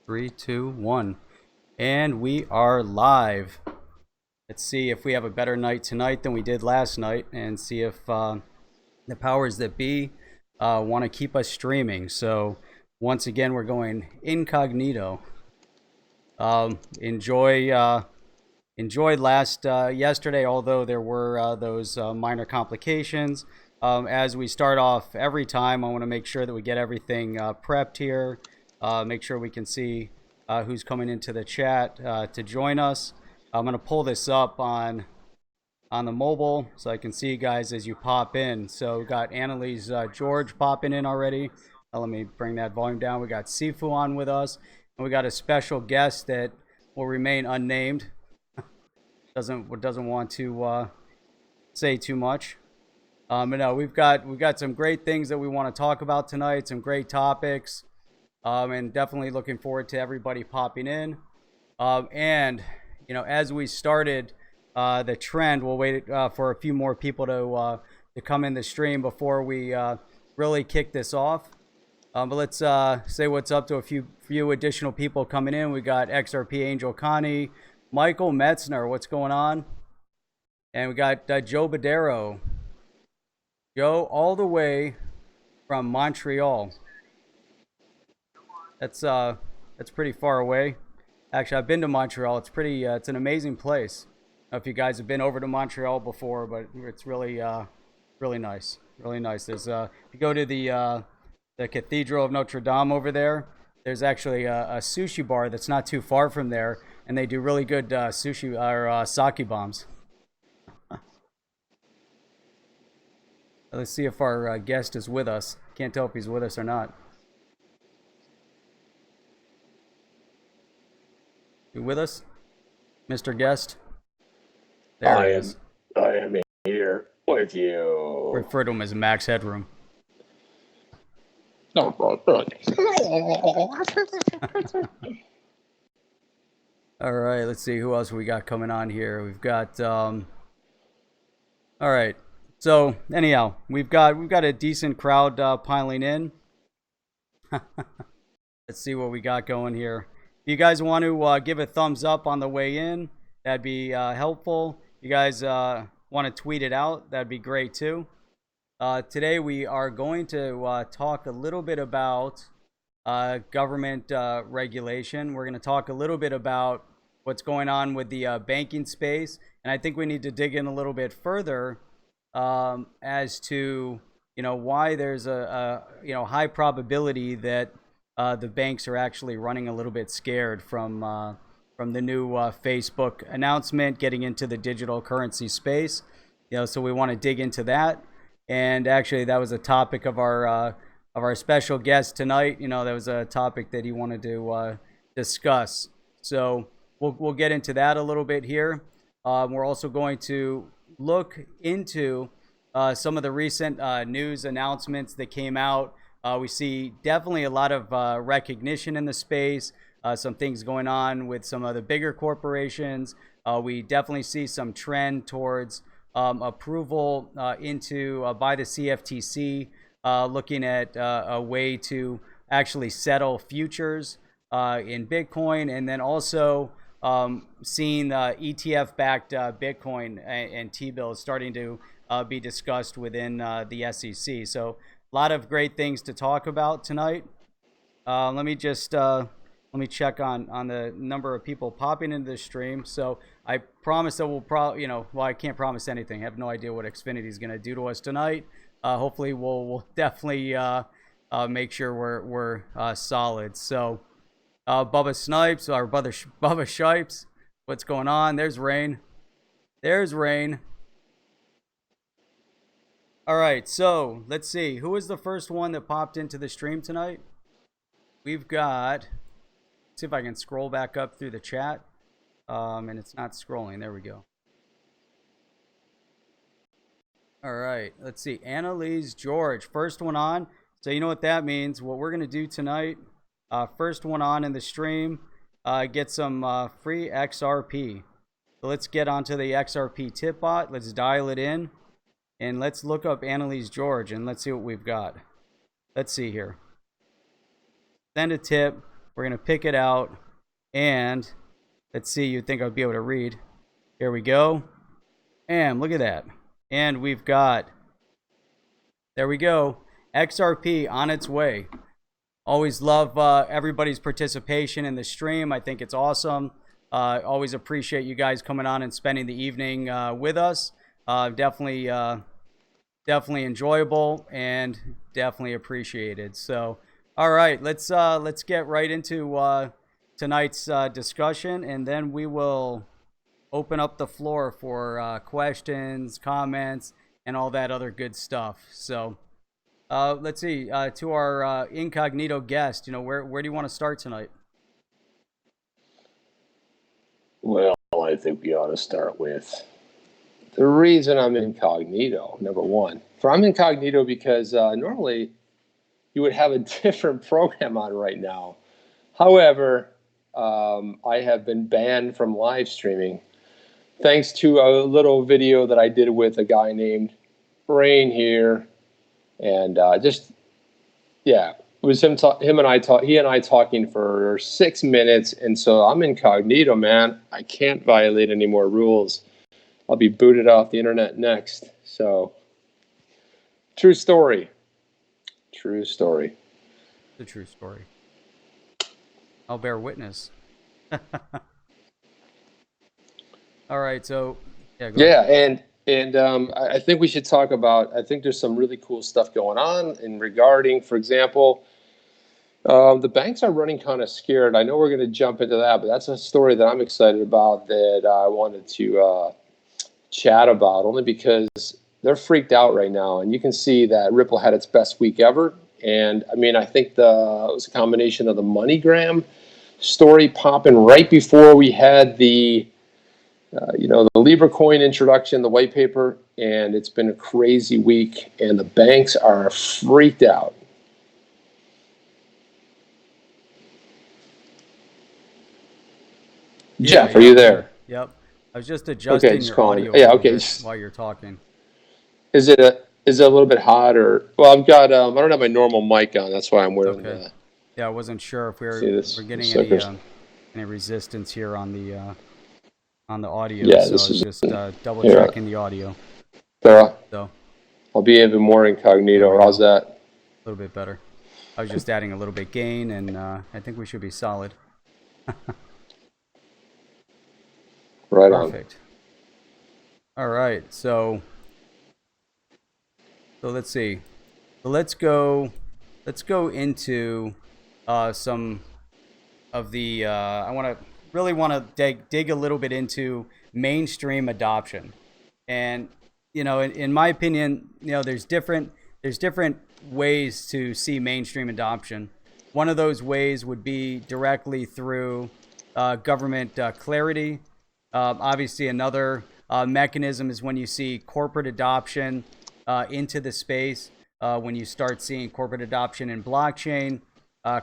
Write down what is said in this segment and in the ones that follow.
3, 2, 1. And we are live. Let's see if we have a better night tonight than we did last night, and see if the powers that be want to keep us streaming. So once again, we're going incognito. Enjoyed yesterday, although there were those minor complications. As we start off every time, I want to make sure that we get everything prepped here. Make sure we can see who's coming into the chat to join us. I'm going to pull this up on the mobile so I can see you guys as you pop in. So we got Annalise George popping in already. Let me bring that volume down. We got Sifu on with us, and we got a special guest that will remain unnamed. doesn't want to say too much. But no, we've got some great things that we want to talk about tonight. Some great topics. And definitely looking forward to everybody popping in. And, you know, as we started the trend, we'll wait for a few more people to come in the stream before we really kick this off. But let's say what's up to a few additional people coming in. We got XRP Angel Connie, Michael Metzner, what's going on? And we got Joe Badero. Joe, all the way from Montreal. That's pretty far away. Actually, I've been to Montreal. It's pretty. It's an amazing place. I don't know if you guys have been over to Montreal before, but it's really, really nice. Really nice. There's if you go to the Cathedral of Notre Dame over there, there's actually a sushi bar that's not too far from there, and they do really good sushi or sake bombs. Let's see if our guest is with us. Can't tell if he's with us or not. You with us, Mr. Guest? There he is. I am here with you. Refer to him as Max Headroom. No, All right, let's see who else we got coming on here. We've got all right. So anyhow, we've got a decent crowd piling in. Let's see what we got going here. If you guys want to give a thumbs up on the way in, that'd be helpful. If you guys want to tweet it out, that'd be great too. Today we are going to talk a little bit about government regulation. We're going to talk a little bit about what's going on with the banking space, and I think we need to dig in a little bit further as to why there's a high probability that the banks are actually running a little bit scared from the new Facebook announcement getting into the digital currency space. So we want to dig into that. And actually, that was a topic of our special guest tonight. That was a topic that he wanted to discuss. So we'll get into that a little bit here. We're also going to look into some of the recent news announcements that came out. We see definitely a lot of recognition in the space, some things going on with some of the bigger corporations. We definitely see some trend towards approval into by the CFTC, looking at a way to actually settle futures in Bitcoin, and then also seeing ETF-backed Bitcoin and T-bills starting to be discussed within the SEC. So a lot of great things to talk about tonight. Let me check on the number of people popping into the stream. So I promise that we'll probably, well, I can't promise anything. I have no idea what Xfinity is going to do to us tonight. Hopefully we'll definitely make sure we're solid. So Bubba Snipes, our brother Bubba Shipes, what's going on? There's Rain. There's Rain. All right, so let's see. Who was the first one that popped into the stream tonight? We've got, let's see if I can scroll back up through the chat. And it's not scrolling. There we go. All right, let's see. Annalise George, first one on. So you know what that means. What we're going to do tonight, first one on in the stream, get some free XRP. So let's get onto the XRP tip bot. Let's dial it in. And let's look up Annalise George and let's see what we've got. Let's see here. Send a tip. We're going to pick it out, and let's see, you'd think I'd be able to read. Here we go. And look at that. And we've got, there we go, XRP on its way. Always love everybody's participation in the stream. I think it's awesome. Always appreciate you guys coming on and spending the evening with us. Definitely enjoyable and definitely appreciated. So, all right, let's get right into tonight's discussion, and then we will open up the floor for questions, comments, and all that other good stuff. So, let's see. To our incognito guest, where do you want to start tonight? Well, I think we ought to start with the reason I'm incognito, number one. I'm incognito because normally you would have a different program on right now. However, I have been banned from live streaming thanks to a little video that I did with a guy named Rain here. And it was he and I talking for 6 minutes. And so I'm incognito, man. I can't violate any more rules. I'll be booted off the internet next. So, true story. True story. The true story. I'll bear witness. All right, so and I think we should talk about. I think there's some really cool stuff going on in regarding, for example, the banks are running kind of scared. I know we're going to jump into that, but that's a story that I'm excited about that I wanted to chat about, only because they're freaked out right now, and you can see that Ripple had its best week ever. And I mean, I think it was a combination of the MoneyGram story popping right before we had the the Libra coin introduction, the white paper, and it's been a crazy week, and the banks are freaked out. Jeff, are you there? Yep. I was just adjusting your audio while you're talking. Is it a little bit hot, or well? I've got I don't have my normal mic on. That's why I'm wearing the. Yeah, I wasn't sure if we're getting any resistance here on the audio. Yeah, so this is just double checking the audio. So I'll be even more incognito. How's that? A little bit better. I was just adding a little bit gain, and I think we should be solid. Right on. Perfect. All right, so let's see. So let's go into some of the. I really want to dig a little bit into mainstream adoption, and in my opinion, there's different ways to see mainstream adoption. One of those ways would be directly through government clarity. Obviously, another mechanism is when you see corporate adoption into the space. When you start seeing corporate adoption in blockchain,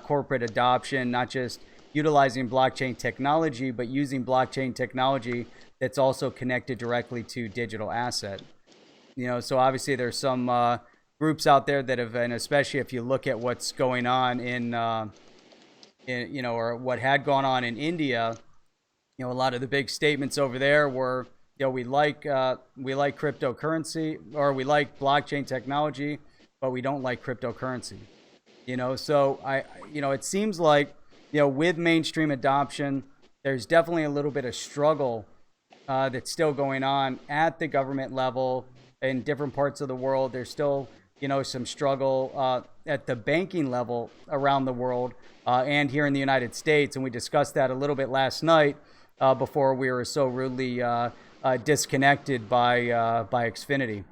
corporate adoption, not just utilizing blockchain technology, but using blockchain technology that's also connected directly to digital asset. So obviously there's some groups out there that have, and especially if you look at what's going on in or what had gone on in India, a lot of the big statements over there were, we like cryptocurrency, or we like blockchain technology, but we don't like cryptocurrency. So it seems like, with mainstream adoption, there's definitely a little bit of struggle that's still going on at the government level in different parts of the world. There's still, some struggle at the banking level around the world and here in the United States. And we discussed that a little bit last night before we were so rudely disconnected by Xfinity.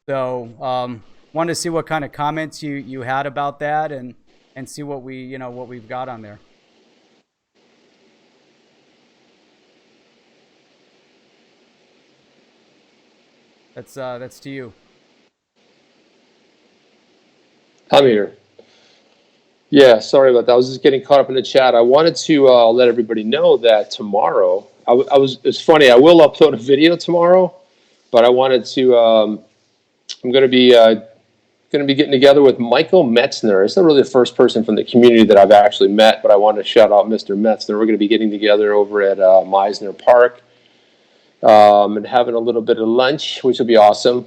So wanted to see what kind of comments you had about that, and see what we've got on there. That's to you. I'm here. Yeah, sorry about that. I was just getting caught up in the chat. I wanted to let everybody know that tomorrow, it's funny, I will upload a video tomorrow, but I wanted to, I'm going to be going to be getting together with Michael Metzner. It's not really the first person from the community that I've actually met, but I want to shout out Mr. Metzner. We're going to be getting together over at Meisner Park and having a little bit of lunch, which will be awesome.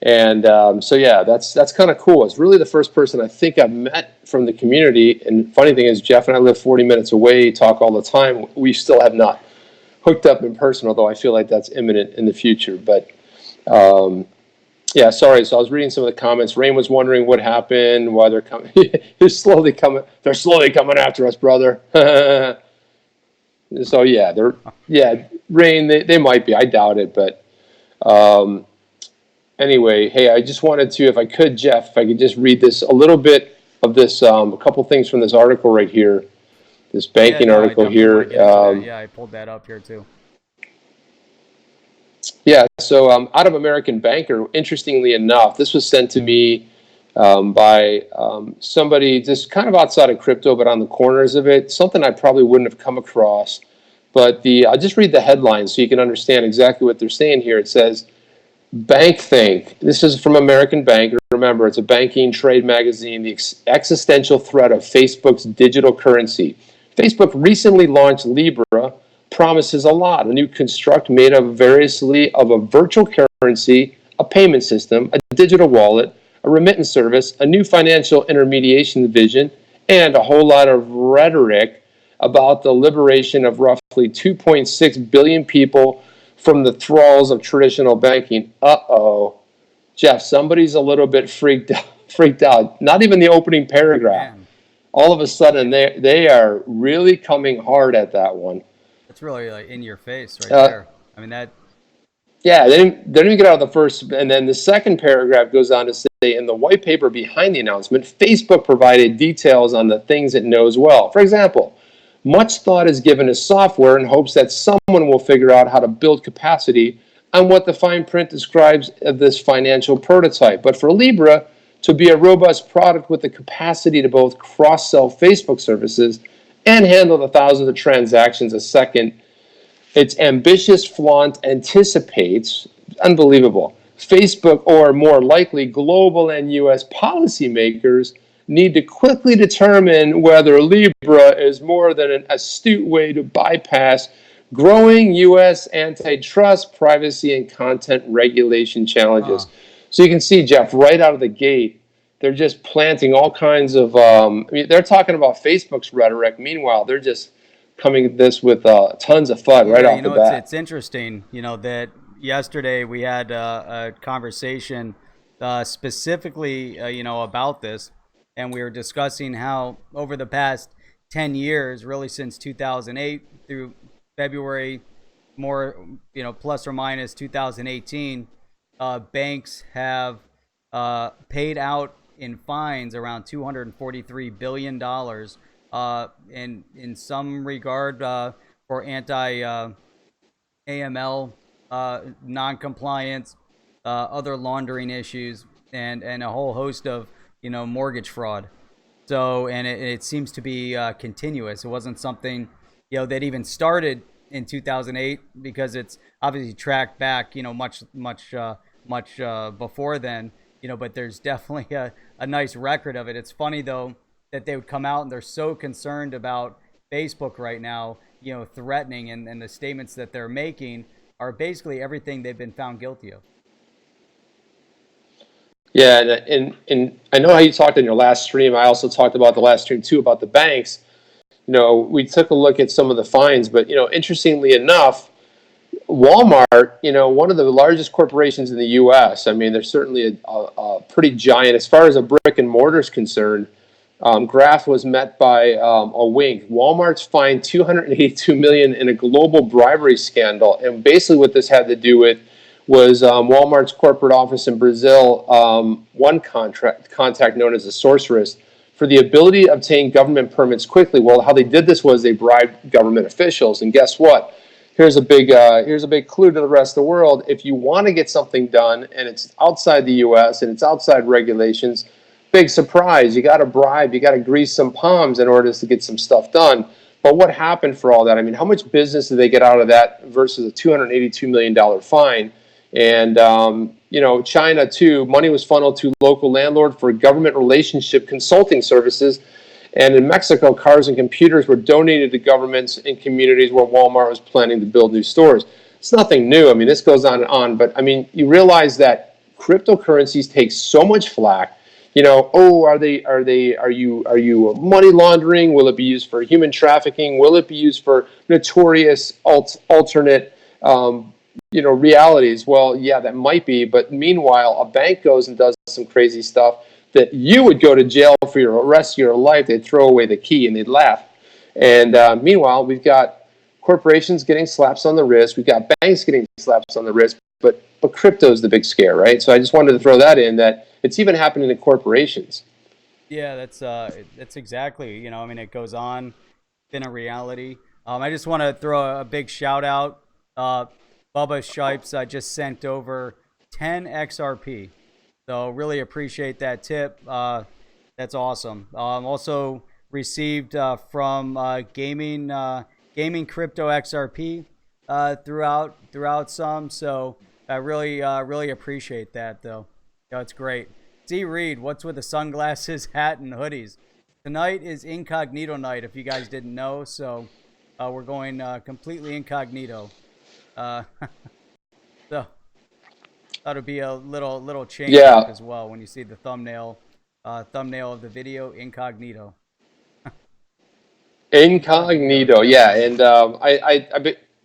And so, yeah, that's kind of cool. It's really the first person I think I've met from the community. And funny thing is, Jeff and I live 40 minutes away, talk all the time. We still have not hooked up in person, although I feel like that's imminent in the future. But yeah, sorry. So I was reading some of the comments. Rain was wondering what happened, why they're coming. They're slowly coming after us, brother. So yeah, Rain. They might be. I doubt it, but anyway, hey, I just wanted to, if I could, Jeff, if I could just read this a little bit of this, a couple things from this article right here, this banking article here. Yeah, I pulled that up here too. Yeah, so out of American Banker, interestingly enough, this was sent to me by somebody just kind of outside of crypto, but on the corners of it, something I probably wouldn't have come across. But I'll just read the headline so you can understand exactly what they're saying here. It says, Bank Think. This is from American Banker. Remember, it's a banking trade magazine. The existential threat of Facebook's digital currency. Facebook recently launched Libra, promises a lot. A new construct made up variously of a virtual currency, a payment system, a digital wallet, a remittance service, a new financial intermediation vision, and a whole lot of rhetoric about the liberation of roughly 2.6 billion people from the thralls of traditional banking. Uh-oh. Jeff, somebody's a little bit freaked out. Not even the opening paragraph. Man. All of a sudden, they are really coming hard at that one. It's really like in your face right there. I mean, that. Yeah, they didn't even get out of the first. And then the second paragraph goes on to say, in the white paper behind the announcement, Facebook provided details on the things it knows well. For example, much thought is given to software in hopes that someone will figure out how to build capacity on what the fine print describes of this financial prototype. But for Libra to be a robust product with the capacity to both cross-sell Facebook services and handle the thousands of transactions a second, its ambitious flaunt anticipates, unbelievable, Facebook, or more likely global and U.S. policymakers, need to quickly determine whether Libra is more than an astute way to bypass growing U.S. antitrust, privacy, and content regulation challenges. So you can see, Jeff, right out of the gate, they're just planting all kinds of, they're talking about Facebook's rhetoric. Meanwhile, they're just coming at this with tons of FUD right off the bat. It's interesting, that yesterday we had a conversation specifically, about this. And we were discussing how over the past 10 years, really since 2008 through February, more, plus or minus 2018, banks have paid out in fines around $243 billion in some regard for anti-AML non-compliance, other laundering issues, and a whole host of mortgage fraud. So, and it seems to be continuous. It wasn't something, that even started in 2008 because it's obviously tracked back, much before then, but there's definitely a nice record of it. It's funny though that they would come out and they're so concerned about Facebook right now, threatening, and the statements that they're making are basically everything they've been found guilty of. Yeah, and I know how you talked in your last stream. I also talked about the last stream too about the banks. We took a look at some of the fines, but interestingly enough, Walmart, one of the largest corporations in the U.S. I mean, they're certainly a pretty giant as far as a brick and mortar is concerned. Graph was met by a wink. Walmart's fined $282 million in a global bribery scandal, and basically what this had to do with was Walmart's corporate office in Brazil, one contact known as a sorceress, for the ability to obtain government permits quickly. Well, how they did this was they bribed government officials, and guess what? Here's a big clue to the rest of the world. If you want to get something done and it's outside the U.S. and it's outside regulations, big surprise, you got to bribe, you got to grease some palms in order to get some stuff done. But what happened for all that? I mean, how much business did they get out of that versus a $282 million fine? And, China too, money was funneled to local landlord for government relationship consulting services. And in Mexico, cars and computers were donated to governments in communities where Walmart was planning to build new stores. It's nothing new. I mean, this goes on and on. But I mean, you realize that cryptocurrencies take so much flack. Are you money laundering? Will it be used for human trafficking? Will it be used for notorious alternate realities? Well, yeah, that might be. But meanwhile, a bank goes and does some crazy stuff that you would go to jail for the rest of your life. They'd throw away the key and they'd laugh. And meanwhile, we've got corporations getting slaps on the wrist. We've got banks getting slaps on the wrist. But crypto is the big scare, right? So I just wanted to throw that in, that it's even happening in corporations. Yeah, that's exactly. I mean, it goes on. Been a reality. I just want to throw a big shout out. Bubba Shipes just sent over 10 XRP. So really appreciate that tip. That's awesome. Also received from Gaming Crypto XRP throughout some. So I really appreciate that though. It's great. D Reed, what's with the sunglasses, hat, and hoodies? Tonight is Incognito night, if you guys didn't know. So we're going completely incognito. So thought it'd be a little change up as well when you see the thumbnail of the video, incognito. Incognito, yeah. And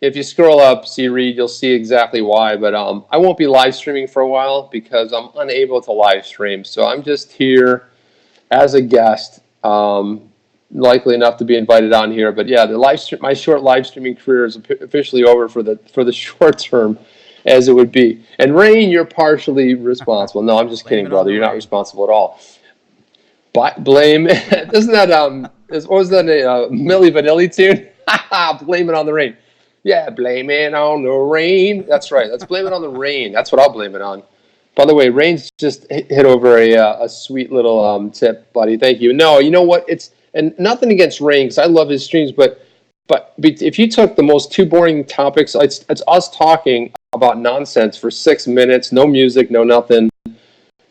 if you scroll up, see Reed, you'll see exactly why. But I won't be live streaming for a while because I'm unable to live stream. So I'm just here as a guest, likely enough to be invited on here. But yeah, my short live streaming career is officially over for the short term, as it would be. And Rain, you're partially responsible. No, I'm just kidding, brother. You're not responsible at all. But blame, isn't that what was that Milli Vanilli tune? Blame it on the rain. Yeah, blame it on the rain. That's right. Let's blame it on the rain. That's what I'll blame it on. By the way, Rain's just hit over a sweet little tip, buddy. Thank you. No, you know what? And nothing against Rain, because I love his streams, but if you took the most two boring topics, it's us talking about nonsense for 6 minutes, no music, no nothing,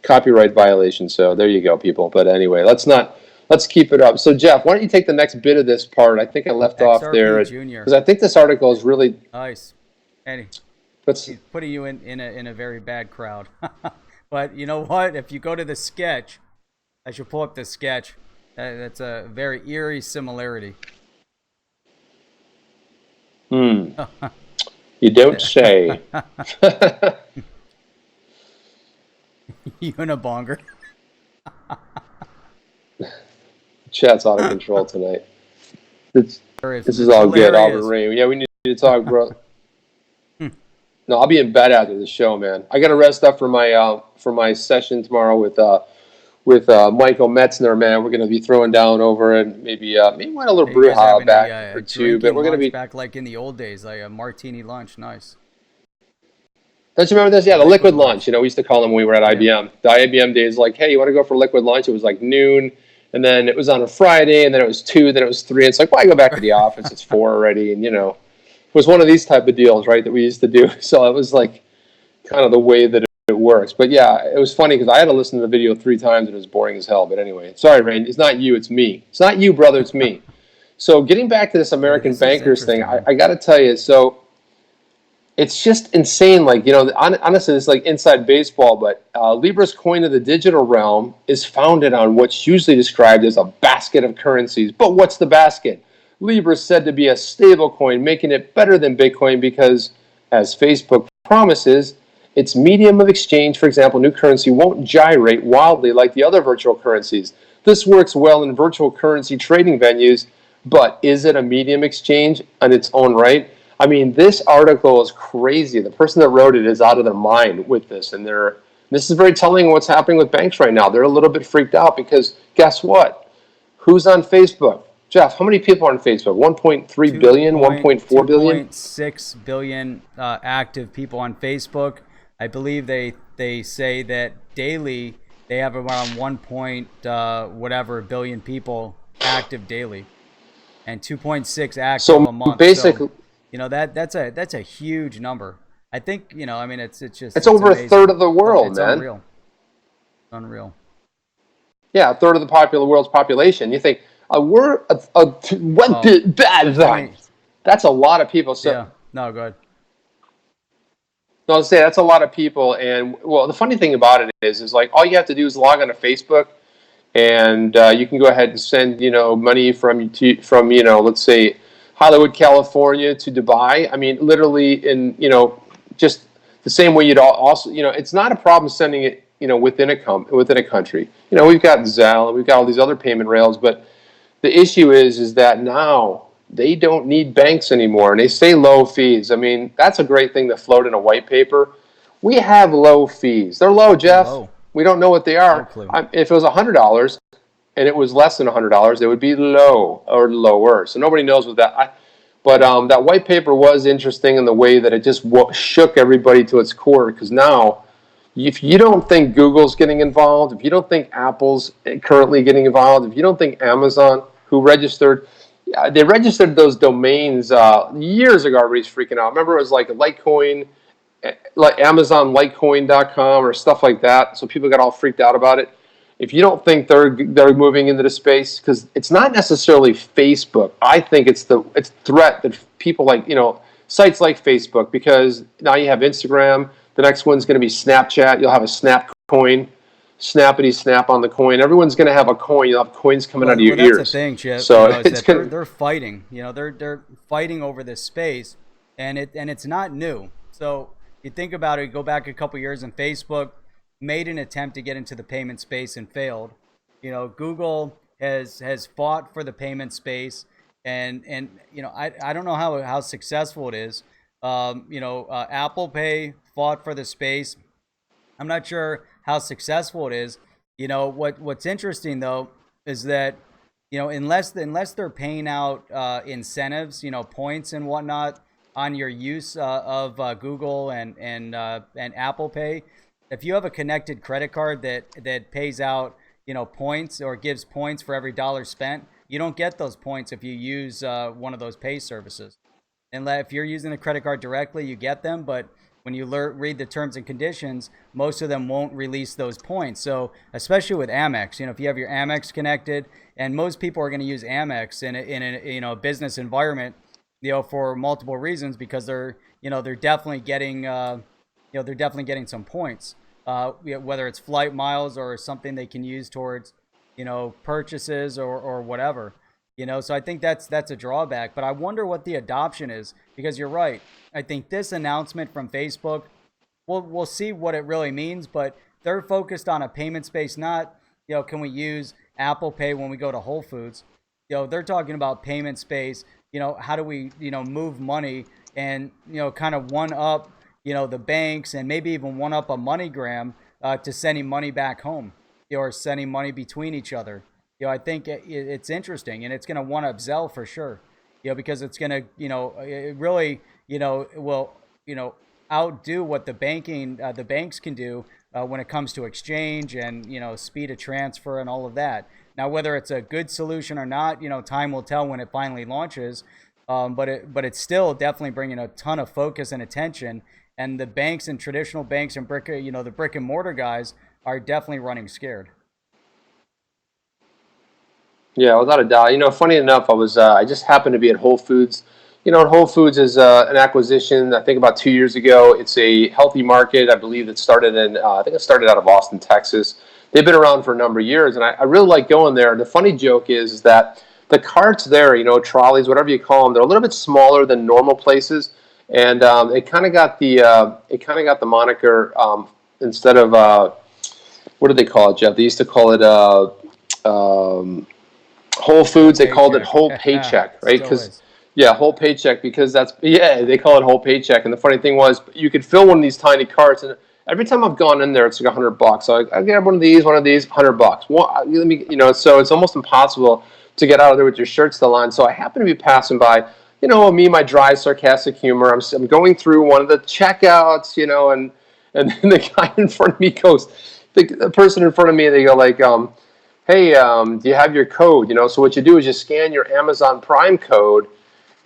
copyright violation. So there you go, people. But anyway, let's keep it up. So Jeff, why don't you take the next bit of this part? I think I left off there because I think this article is really nice. And he's putting you in a very bad crowd. But you know what? If you go to the sketch, I should pull up the sketch. That's a very eerie similarity. You don't say. Unibonger. Chat's out of control tonight. This is all good, Albert Rain. Yeah, we need to talk, bro. No, I'll be in bed after the show, man. I got to rest up for my session tomorrow with Michael Metzner, man. We're going to be throwing down over and maybe want a little brouhaha back or two, but we're going to be back like in the old days, like a martini lunch. Nice. Don't you remember this? Yeah, the liquid lunch. We used to call them when we were at IBM. The IBM days, like, hey, you want to go for liquid lunch? It was like noon, and then it was on a Friday, and then it was 2, then it was 3. It's like, why go back to the office? It's 4 already, and it was one of these type of deals, right, that we used to do. So it was like kind of the way that it works. But yeah, it was funny because I had to listen to the video 3 times, and it was boring as hell. But anyway, sorry, Rain. It's not you, it's me. It's not you, brother, it's me. So getting back to this American bankers thing, I got to tell you, so it's just insane. Like, honestly, it's like inside baseball, but Libra's coin of the digital realm is founded on what's usually described as a basket of currencies. But what's the basket? Libra is said to be a stable coin, making it better than Bitcoin because, as Facebook promises, its medium of exchange, for example, new currency, won't gyrate wildly like the other virtual currencies. This works well in virtual currency trading venues, but is it a medium exchange on its own right? I mean, this article is crazy. The person that wrote it is out of their mind with this, and this is very telling of what's happening with banks right now. They're a little bit freaked out because guess what? Who's on Facebook? Jeff, how many people are on Facebook? 1.3 billion, 1.4 billion? 2.6 billion active people on Facebook. I believe they say that daily they have around 1 whatever billion people active daily, and 2.6 active a month. Basically, that's a huge number. I think, I mean, it's just, It's it's over amazing. a third of the world, It's man. unreal. Unreal. Yeah, a third of the world's population. You think we're what? Oh, That's a lot of people. So yeah. No, go ahead. no, I'll say that's a lot of people. And well, the funny thing about it is like all you have to do is log on to Facebook, and you can go ahead and send money from let's say Hollywood, California to Dubai. I mean, literally in just the same way you'd also it's not a problem sending it within a country. We've got Zelle, we've got all these other payment rails, but the issue is that now they don't need banks anymore, and they say low fees. I mean, that's a great thing to float in a white paper. We have low fees. They're low, Jeff. Low. We don't know what they are. No clue. If it was $100 and it was less than $100, it would be low or lower. So nobody knows what that. But that white paper was interesting in the way that it just shook everybody to its core. Because now, if you don't think Google's getting involved, if you don't think Apple's currently getting involved, if you don't think Amazon, who they registered those domains years ago. Everybody's freaking out. Remember, it was like Litecoin, like Amazon Litecoin.com or stuff like that. So people got all freaked out about it. If you don't think they're moving into the space, because it's not necessarily Facebook. I think it's threat that people like sites like Facebook, because now you have Instagram. The next one's going to be Snapchat. You'll have a Snap coin, snappity snap on the coin. Everyone's going to have a coin. You'll have coins coming out of your ears. That's the thing, Chip. So it's they're fighting. They're fighting over this space, and it's not new. So you think about it. Go back a couple years, and Facebook made an attempt to get into the payment space and failed. Google has fought for the payment space, and I don't know how successful it is. Apple Pay fought for the space. I'm not sure how successful it is. What's interesting though is that unless they're paying out incentives, points and whatnot on your use of Google and Apple Pay, if you have a connected credit card that pays out points or gives points for every dollar spent, you don't get those points if you use one of those pay services. And if you're using the credit card directly, you get them, but when you read the terms and conditions, most of them won't release those points. So especially with Amex, if you have your Amex connected, and most people are going to use Amex in a business environment, for multiple reasons, because they're definitely getting they're definitely getting some points, whether it's flight miles or something they can use towards purchases or whatever. So I think that's a drawback, but I wonder what the adoption is, because you're right. I think this announcement from Facebook, we'll see what it really means, but they're focused on a payment space, not, can we use Apple Pay when we go to Whole Foods? They're talking about payment space, how do we, move money and, kind of one up, the banks, and maybe even one up a MoneyGram to sending money back home, or sending money between each other. I think it's interesting, and it's going to one up Zelle for sure. Because it's going to, it really, will, outdo what the banks can do when it comes to exchange and, speed of transfer and all of that. Now, whether it's a good solution or not, time will tell when it finally launches. But it's still definitely bringing a ton of focus and attention. And the banks and traditional banks and the brick and mortar guys are definitely running scared. Yeah, without a doubt. Funny enough, I just happened to be at Whole Foods. Whole Foods is an acquisition, I think, about 2 years ago. It's a healthy market. I believe it started I think it started out of Austin, Texas. They've been around for a number of years, and I really like going there. The funny joke is that the carts there, trolleys, whatever you call them, they're a little bit smaller than normal places, and it kind of got the moniker instead of what do they call it, Jeff? They used to call it. Whole Foods, they called it Whole Paycheck, right? Because Whole Paycheck, because they call it Whole Paycheck. And the funny thing was, you could fill one of these tiny carts, and every time I've gone in there, it's like $100. So I grab one of these, $100. So it's almost impossible to get out of there with your shirt still on. So I happen to be passing by, me, my dry, sarcastic humor. I'm going through one of the checkouts, and then the guy in front of me goes, the person in front of me, they go like, hey, do you have your code? So what you do is you scan your Amazon Prime code,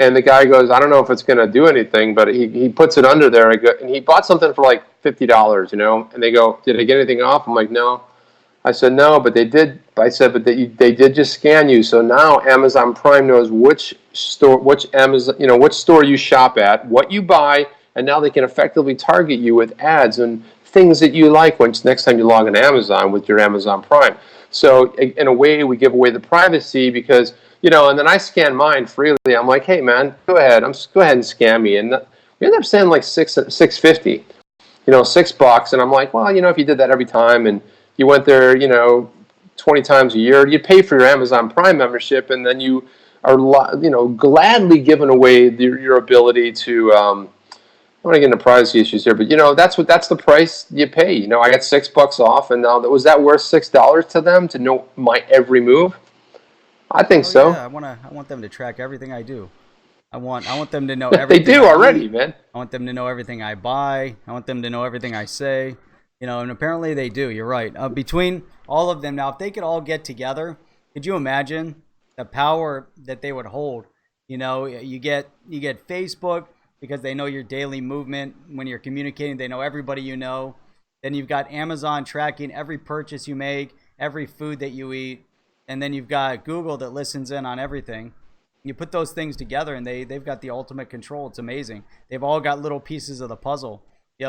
And the guy goes, I don't know if it's going to do anything, but he puts it under there. And he bought something for like $50, And they go, did I get anything off? I'm like, no. I said, no, but they did. I said, but they did just scan you. So now Amazon Prime knows which store, which store you shop at, what you buy, and now they can effectively target you with ads and things that you like next time you log into Amazon with your Amazon Prime. So in a way, we give away the privacy because, and then I scan mine freely. I'm like, hey, man, go ahead and scan me. And we end up saying like $6.50, $6. And I'm like, well, if you did that every time and you went there, 20 times a year, you pay for your Amazon Prime membership, and then you are, gladly giving away your ability to, I don't want to get into privacy issues here, but that's the price you pay. I got $6 off, and now was that worth $6 to them to know my every move? I think so. Yeah, I want them to track everything I do. I want them to know everything. They do already, man. I want them to know everything I buy. I want them to know everything I say. And apparently they do. You're right. Between all of them now, if they could all get together, could you imagine the power that they would hold? You get Facebook because they know your daily movement when you're communicating. They know everybody you know. Then you've got Amazon tracking every purchase you make, every food that you eat, and then you've got Google that listens in on everything. You put those things together, and they've got the ultimate control. It's amazing. They've all got little pieces of the puzzle.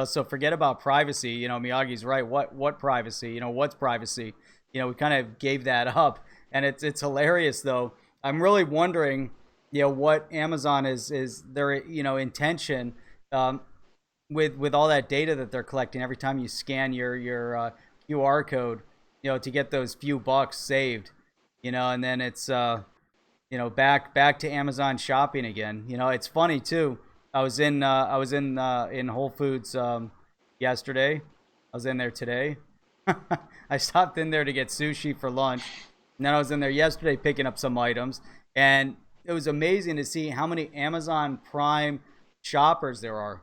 So forget about privacy. Miyagi's right. What privacy? What's privacy? We kind of gave that up, and it's hilarious though. I'm really wondering, what Amazon is their intention with all that data that they're collecting every time you scan your QR code, to get those few bucks saved, and then it's back to Amazon shopping again. It's funny too. I was in Whole Foods yesterday. I was in there today. I stopped in there to get sushi for lunch, and then I was in there yesterday picking up some items, and it was amazing to see how many Amazon Prime shoppers there are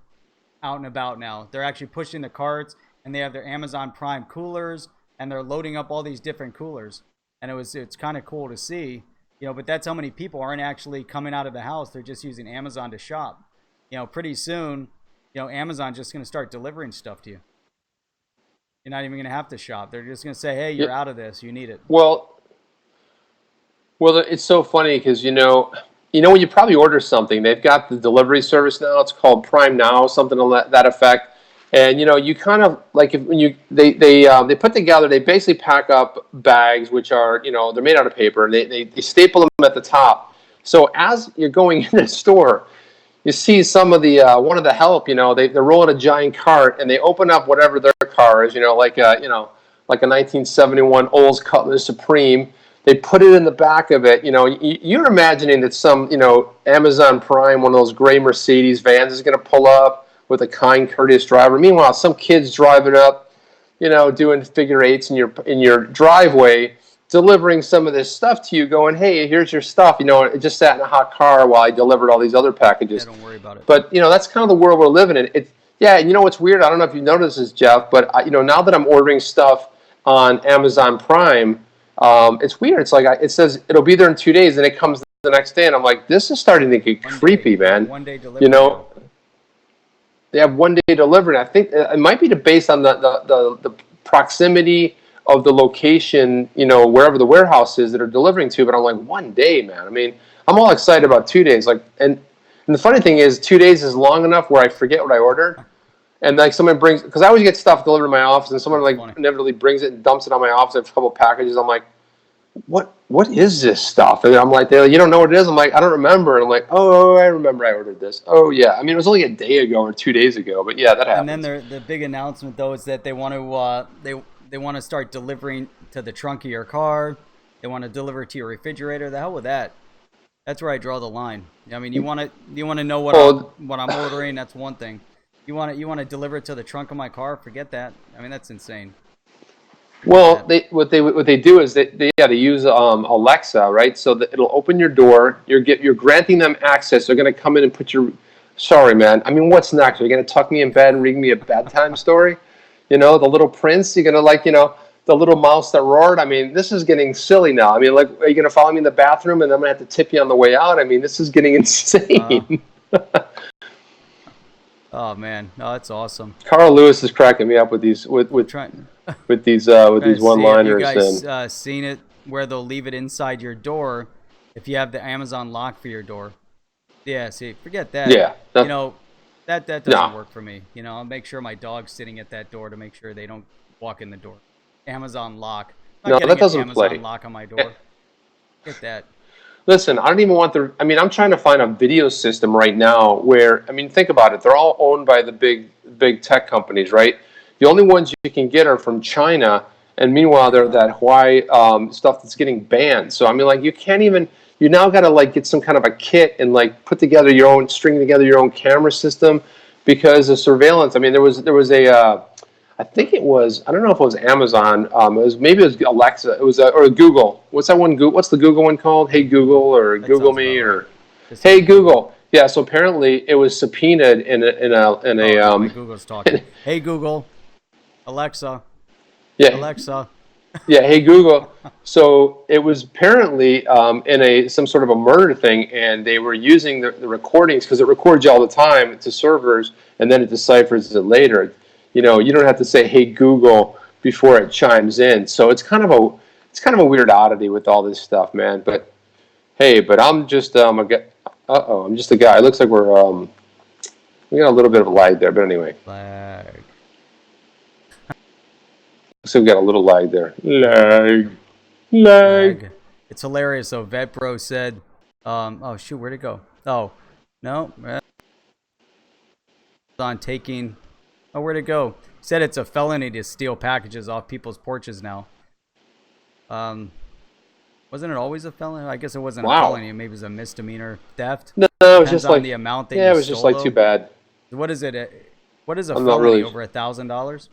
out and about now. They're actually pushing the carts, and they have their Amazon Prime coolers, and they're loading up all these different coolers, and it's kind of cool to see, but that's how many people aren't actually coming out of the house. They're just using Amazon to shop. Pretty soon, Amazon's just going to start delivering stuff to you. You're not even going to have to shop. They're just going to say, hey, you're out of this. You need it. Well, it's so funny because, when you probably order something, they've got the delivery service now. It's called Prime Now, something to that effect. And, you kind of like they put together, they basically pack up bags, which are, they're made out of paper, and they staple them at the top. So as you're going in the store, you see some of the one of the help, they're rolling a giant cart, and they open up whatever their car is, like a 1971 Olds Cutlass Supreme. They put it in the back of it. You're imagining that some Amazon Prime, one of those gray Mercedes vans, is going to pull up with a kind, courteous driver. Meanwhile, some kid's driving up, doing figure eights in your driveway, delivering some of this stuff to you, going, hey, here's your stuff. It just sat in a hot car while I delivered all these other packages. Yeah, don't worry about it. But, that's kind of the world we're living in. What's weird? I don't know if you noticed this, Jeff, but, now that I'm ordering stuff on Amazon Prime, it's weird. It's like it says it'll be there in 2 days, and it comes the next day, and I'm like, this is starting to get creepy, man. 1 day delivery. They have 1 day delivery. I think it might be based on the proximity of the location, wherever the warehouse is that are delivering to. But I'm like, 1 day, man. I mean, I'm all excited about 2 days. And the funny thing is, 2 days is long enough where I forget what I ordered. And like someone brings, because I always get stuff delivered to my office, and someone inevitably brings it and dumps it on my office. I have a couple of packages. I'm like, what is this stuff? And I'm like, you don't know what it is? I'm like, I don't remember. And I'm like, oh, I remember I ordered this. Oh, yeah. I mean, it was only a day ago or 2 days ago, but yeah, that happens. And then the big announcement, though, is that they want to they want to start delivering to the trunk of your car. They want to deliver to your refrigerator. The hell with that. That's where I draw the line. I mean, you want to know what I'm ordering. That's one thing. You want to deliver it to the trunk of my car? Forget that. I mean, that's insane. Well, what they do is they use Alexa, right? So that it'll open your door. You're granting them access. They're going to come in and put your. Sorry, man. I mean, what's next? Are you going to tuck me in bed and read me a bedtime story? The Little Prince. You're going to the little mouse that roared. I mean, this is getting silly now. I mean, like, are you going to follow me in the bathroom and I'm going to have to tip you on the way out? I mean, this is getting insane. Oh man, no, that's awesome. Carl Lewis is cracking me up with these with these one-liners. You guys seen it where they'll leave it inside your door if you have the Amazon lock for your door? Yeah, see, forget that. Yeah, you know, that doesn't work for me. You know, I'll make sure my dog's sitting at that door to make sure they don't walk in the door. Amazon lock. I'm not no, that doesn't Amazon play. lock on my door. Get that. Listen, I don't even want the. I mean, I'm trying to find a video system right now where, I mean, think about it. They're all owned by the big tech companies, right? The only ones you can get are from China, and meanwhile, they're that Hawaii stuff that's getting banned. So I mean, like, you can't even. You now got to like get some kind of a kit and like string together your own camera system, because of surveillance. I mean, there was a. I think it was. I don't know if it was Amazon. Maybe it was Alexa. It was or Google. What's that one? What's the Google one called? Hey Google, or that Google Me, or Hey Google. Yeah. So apparently it was subpoenaed in a. Google's talking. Hey Google, Alexa. Yeah. Alexa. Yeah. Hey Google. So it was apparently in some sort of a murder thing, and they were using the recordings because it records you all the time to servers, and then it deciphers it later. You know, you don't have to say "Hey Google" before it chimes in. So it's kind of a weird oddity with all this stuff, man. But hey, I'm just I'm just a guy. It looks like we got a little bit of a lag there, but anyway. Lag. So we got a little lag there. Lag. It's hilarious though. VetBro said, "Oh shoot, where'd it go? Oh, no, on taking." Oh, where'd it go? He said it's a felony to steal packages off people's porches now. Wasn't it always a felony? I guess it wasn't a felony. Maybe it was a misdemeanor theft. No, it was just like the amount that it was just like too bad. What is it? What is a felony? Really... Over $1,000?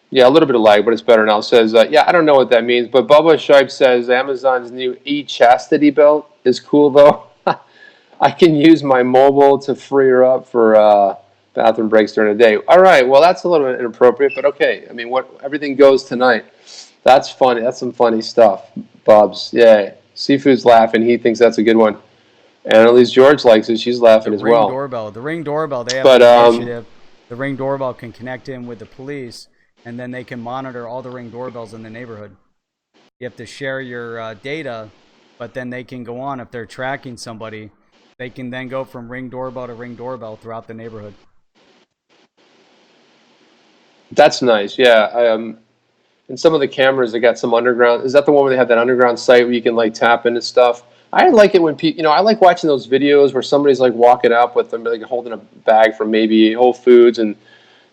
Yeah, a little bit of lag, but it's better now. It says, yeah, I don't know what that means, but Bubba Shipe says Amazon's new e-chastity belt is cool though. I can use my mobile to free her up for bathroom breaks during the day. All right, well, that's a little bit inappropriate, but okay. I mean, everything goes tonight. That's funny. That's some funny stuff, Bubs. Yeah, Seafood's laughing. He thinks that's a good one. And at least George likes it. She's laughing as well. The Ring doorbell. They have an initiative. The Ring doorbell can connect in with the police, and then they can monitor all the Ring doorbells in the neighborhood. You have to share your data, but then they can go on if they're tracking somebody. They can then go from Ring doorbell to Ring doorbell throughout the neighborhood. That's nice, yeah. And some of the cameras, they got some underground. Is that the one where they have that underground site where you can like tap into stuff? I like it when people, I like watching those videos where somebody's like walking up with them, like holding a bag from maybe Whole Foods, and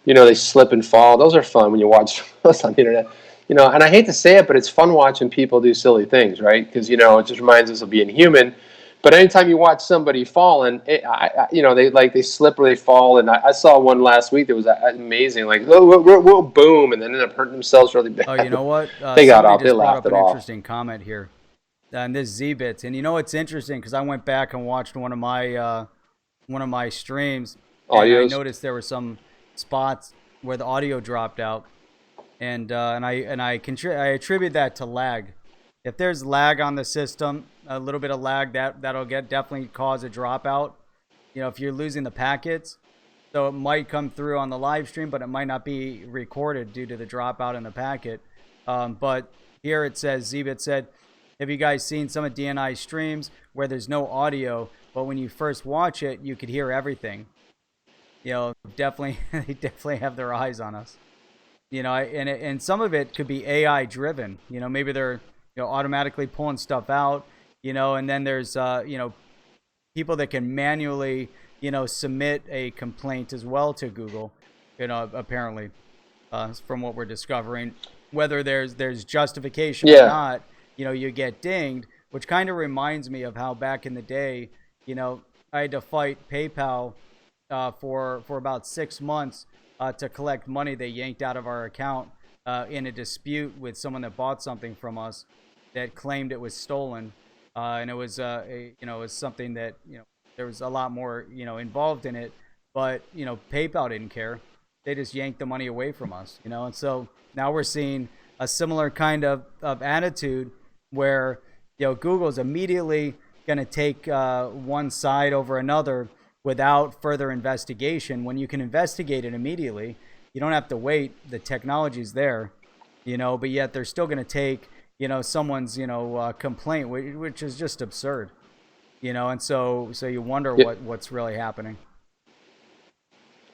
they slip and fall. Those are fun when you watch those on the internet. And I hate to say it, but it's fun watching people do silly things, right? Because it just reminds us of being human. But anytime you watch somebody falling, they slip or they fall. And I saw one last week that was amazing. Like, whoa, boom, and then ended up hurting themselves really bad. Oh, you know what? They got off. They laughed it off. Interesting comment here. And this Z-Bits. And it's interesting because I went back and watched one of my streams. And I noticed there were some spots where the audio dropped out. And I attribute that to lag. If there's lag on the system, a little bit of lag, that'll definitely cause a dropout. If you're losing the packets, so it might come through on the live stream, but it might not be recorded due to the dropout in the packet. But here it says, Zbit said, have you guys seen some of DNI streams where there's no audio, but when you first watch it, you could hear everything? Definitely, they definitely have their eyes on us. And some of it could be AI driven. Maybe they're automatically pulling stuff out, and then there's, people that can manually, submit a complaint as well to Google, apparently, from what we're discovering, whether there's justification or not, you get dinged, which kind of reminds me of how back in the day, I had to fight PayPal for about 6 months to collect money they yanked out of our account in a dispute with someone that bought something from us that claimed it was stolen, and it was it was something that there was a lot more involved in it, but PayPal didn't care. they just yanked the money away from us, you know. And so now we're seeing a similar kind of attitude where, you know, Google's immediately going to take one side over another without further investigation. When you can investigate it immediately, you don't have to wait. The technology's there, you know, but yet they're still going to take, you know, someone's, you know, complaint, which is just absurd, you know. And so you wonder what's really happening.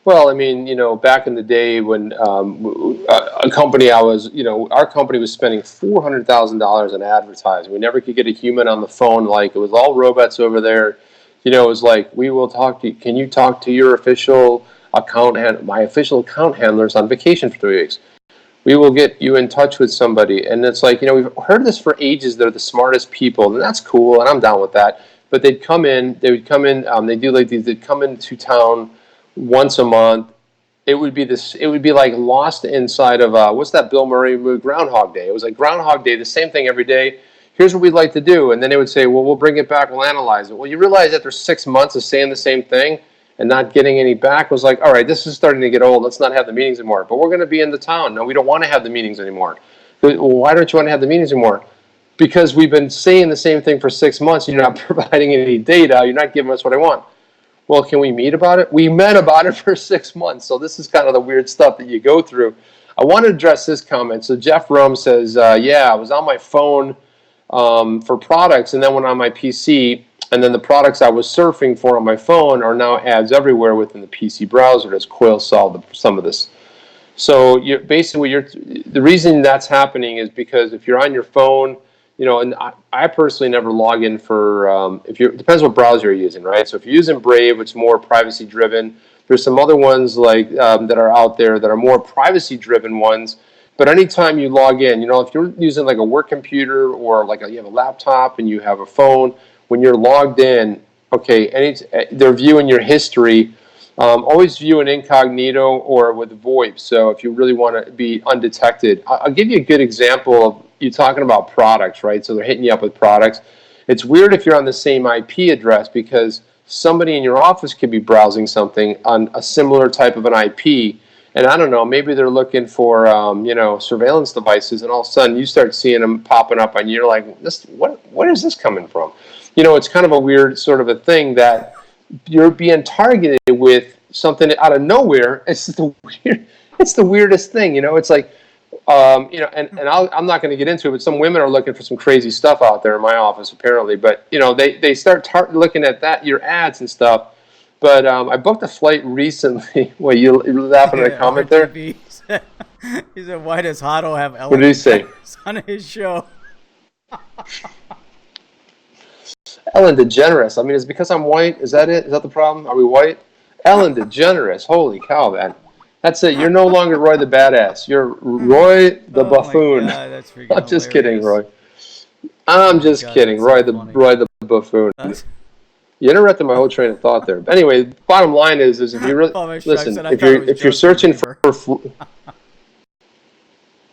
Well, I mean, you know, back in the day when a company our company was spending $400,000 on advertising. We never could get a human on the phone. Like, it was all robots over there. You know, it was like, we will talk to you. Can you talk to your official my official account handler's on vacation for 3 weeks. We will get you in touch with somebody. And it's like, you know, we've heard this for ages. They're the smartest people, and that's cool, and I'm down with that. But they'd come in, they'd come into town once a month. It would be like lost inside of what's that Bill Murray movie, Groundhog Day. It was like Groundhog Day, the same thing every day. Here's what we'd like to do. And then they would say, well, we'll bring it back, we'll analyze it. Well, you realize after 6 months of saying the same thing and not getting any back, was like, all right, this is starting to get old. Let's not have the meetings anymore. But we're going to be in the town. No, we don't want to have the meetings anymore. Well, why don't you want to have the meetings anymore? Because we've been saying the same thing for 6 months, and you're not providing any data. You're not giving us what I want. Well, can we meet about it? We met about it for 6 months. So this is kind of the weird stuff that you go through. I want to address this comment. So Jeff Rome says, yeah, I was on my phone for products, and then went on my PC, and then the products I was surfing for on my phone are now ads everywhere within the PC browser. Does Coil solve some of this? So the reason that's happening is because if you're on your phone, you know, and I personally never log in for, it depends what browser you're using, right? So if you're using Brave, it's more privacy driven. There's some other ones like that are out there that are more privacy driven ones. But anytime you log in, you know, if you're using like a work computer or like you have a laptop and you have a phone, when you're logged in, okay, they're viewing your history. Always view an incognito or with VoIP. So if you really want to be undetected, I'll give you a good example of you talking about products, right? So they're hitting you up with products. It's weird if you're on the same IP address because somebody in your office could be browsing something on a similar type of an IP. And I don't know, maybe they're looking for, you know, surveillance devices, and all of a sudden you start seeing them popping up on you. You're like, what is this coming from? You know, it's kind of a weird sort of a thing that you're being targeted with something out of nowhere. It's the weirdest thing, you know. It's like, you know, and I'm not going to get into it, but some women are looking for some crazy stuff out there in my office apparently. But you know, they start looking at your ads and stuff. But I booked a flight recently. Well, you're laughing at a comment there? He said, why does HODL have What did he say? on his show? Ellen DeGeneres. I mean, is it because I'm white? Is that it? Is that the problem? Are we white? Ellen DeGeneres. Holy cow, man. That's it. You're no longer Roy the Badass. You're Roy the Buffoon. My God, that's I'm just kidding, Roy. I'm just kidding. Roy the Buffoon. You interrupted my whole train of thought there. But anyway, bottom line is if you really listen, if you're searching for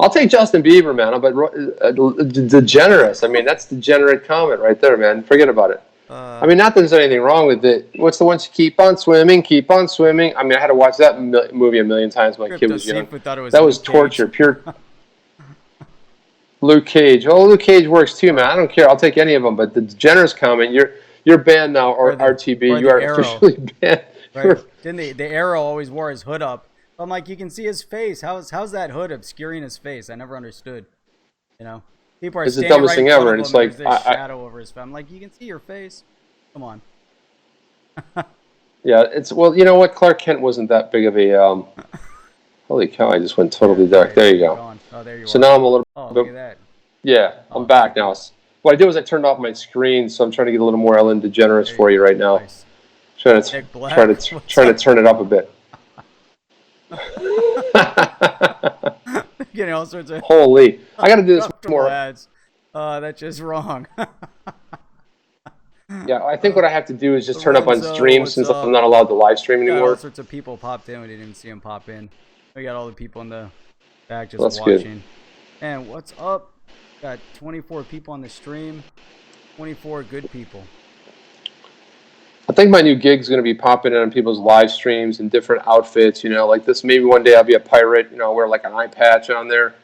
I'll take Justin Bieber, man. But DeGeneres, I mean, that's degenerate comment right there, man. Forget about it. I mean, not that there's anything wrong with it. What's the one? Keep on swimming, keep on swimming. I mean, I had to watch that movie a million times when my kid was young. That was torture, pure. Luke Cage. Oh, Luke Cage works too, man. I don't care. I'll take any of them. But the DeGeneres comment, you're banned now, or RTB. You are officially banned. Right. Didn't the Arrow always wore his hood up? I'm like, you can see his face. How's that hood obscuring his face? I never understood. You know, people are it's the dumbest thing ever, and it's like shadow over his face. I'm like, you can see your face. Come on. Yeah, well, you know what? Clark Kent wasn't that big of a. Holy cow! I just went totally dark. There you go. Oh, there you are. So now I'm a little. Look at that. Yeah, I'm back now. What I did was I turned off my screen, so I'm trying to get a little more Ellen DeGeneres for you right now. Nice. Trying to turn it up a bit. Getting all sorts of holy! I got to do this more. Ads. That's just wrong. Yeah, I think what I have to do is just turn up on stream since I'm not allowed to live stream anymore. All sorts of people popped in. We didn't see them pop in. We got all the people in the back just watching. Good. And what's up? Got 24 people on the stream. 24 good people. I think my new gig's going to be popping in on people's live streams in different outfits, you know, like this. Maybe one day I'll be a pirate, you know, wear like an eye patch on there.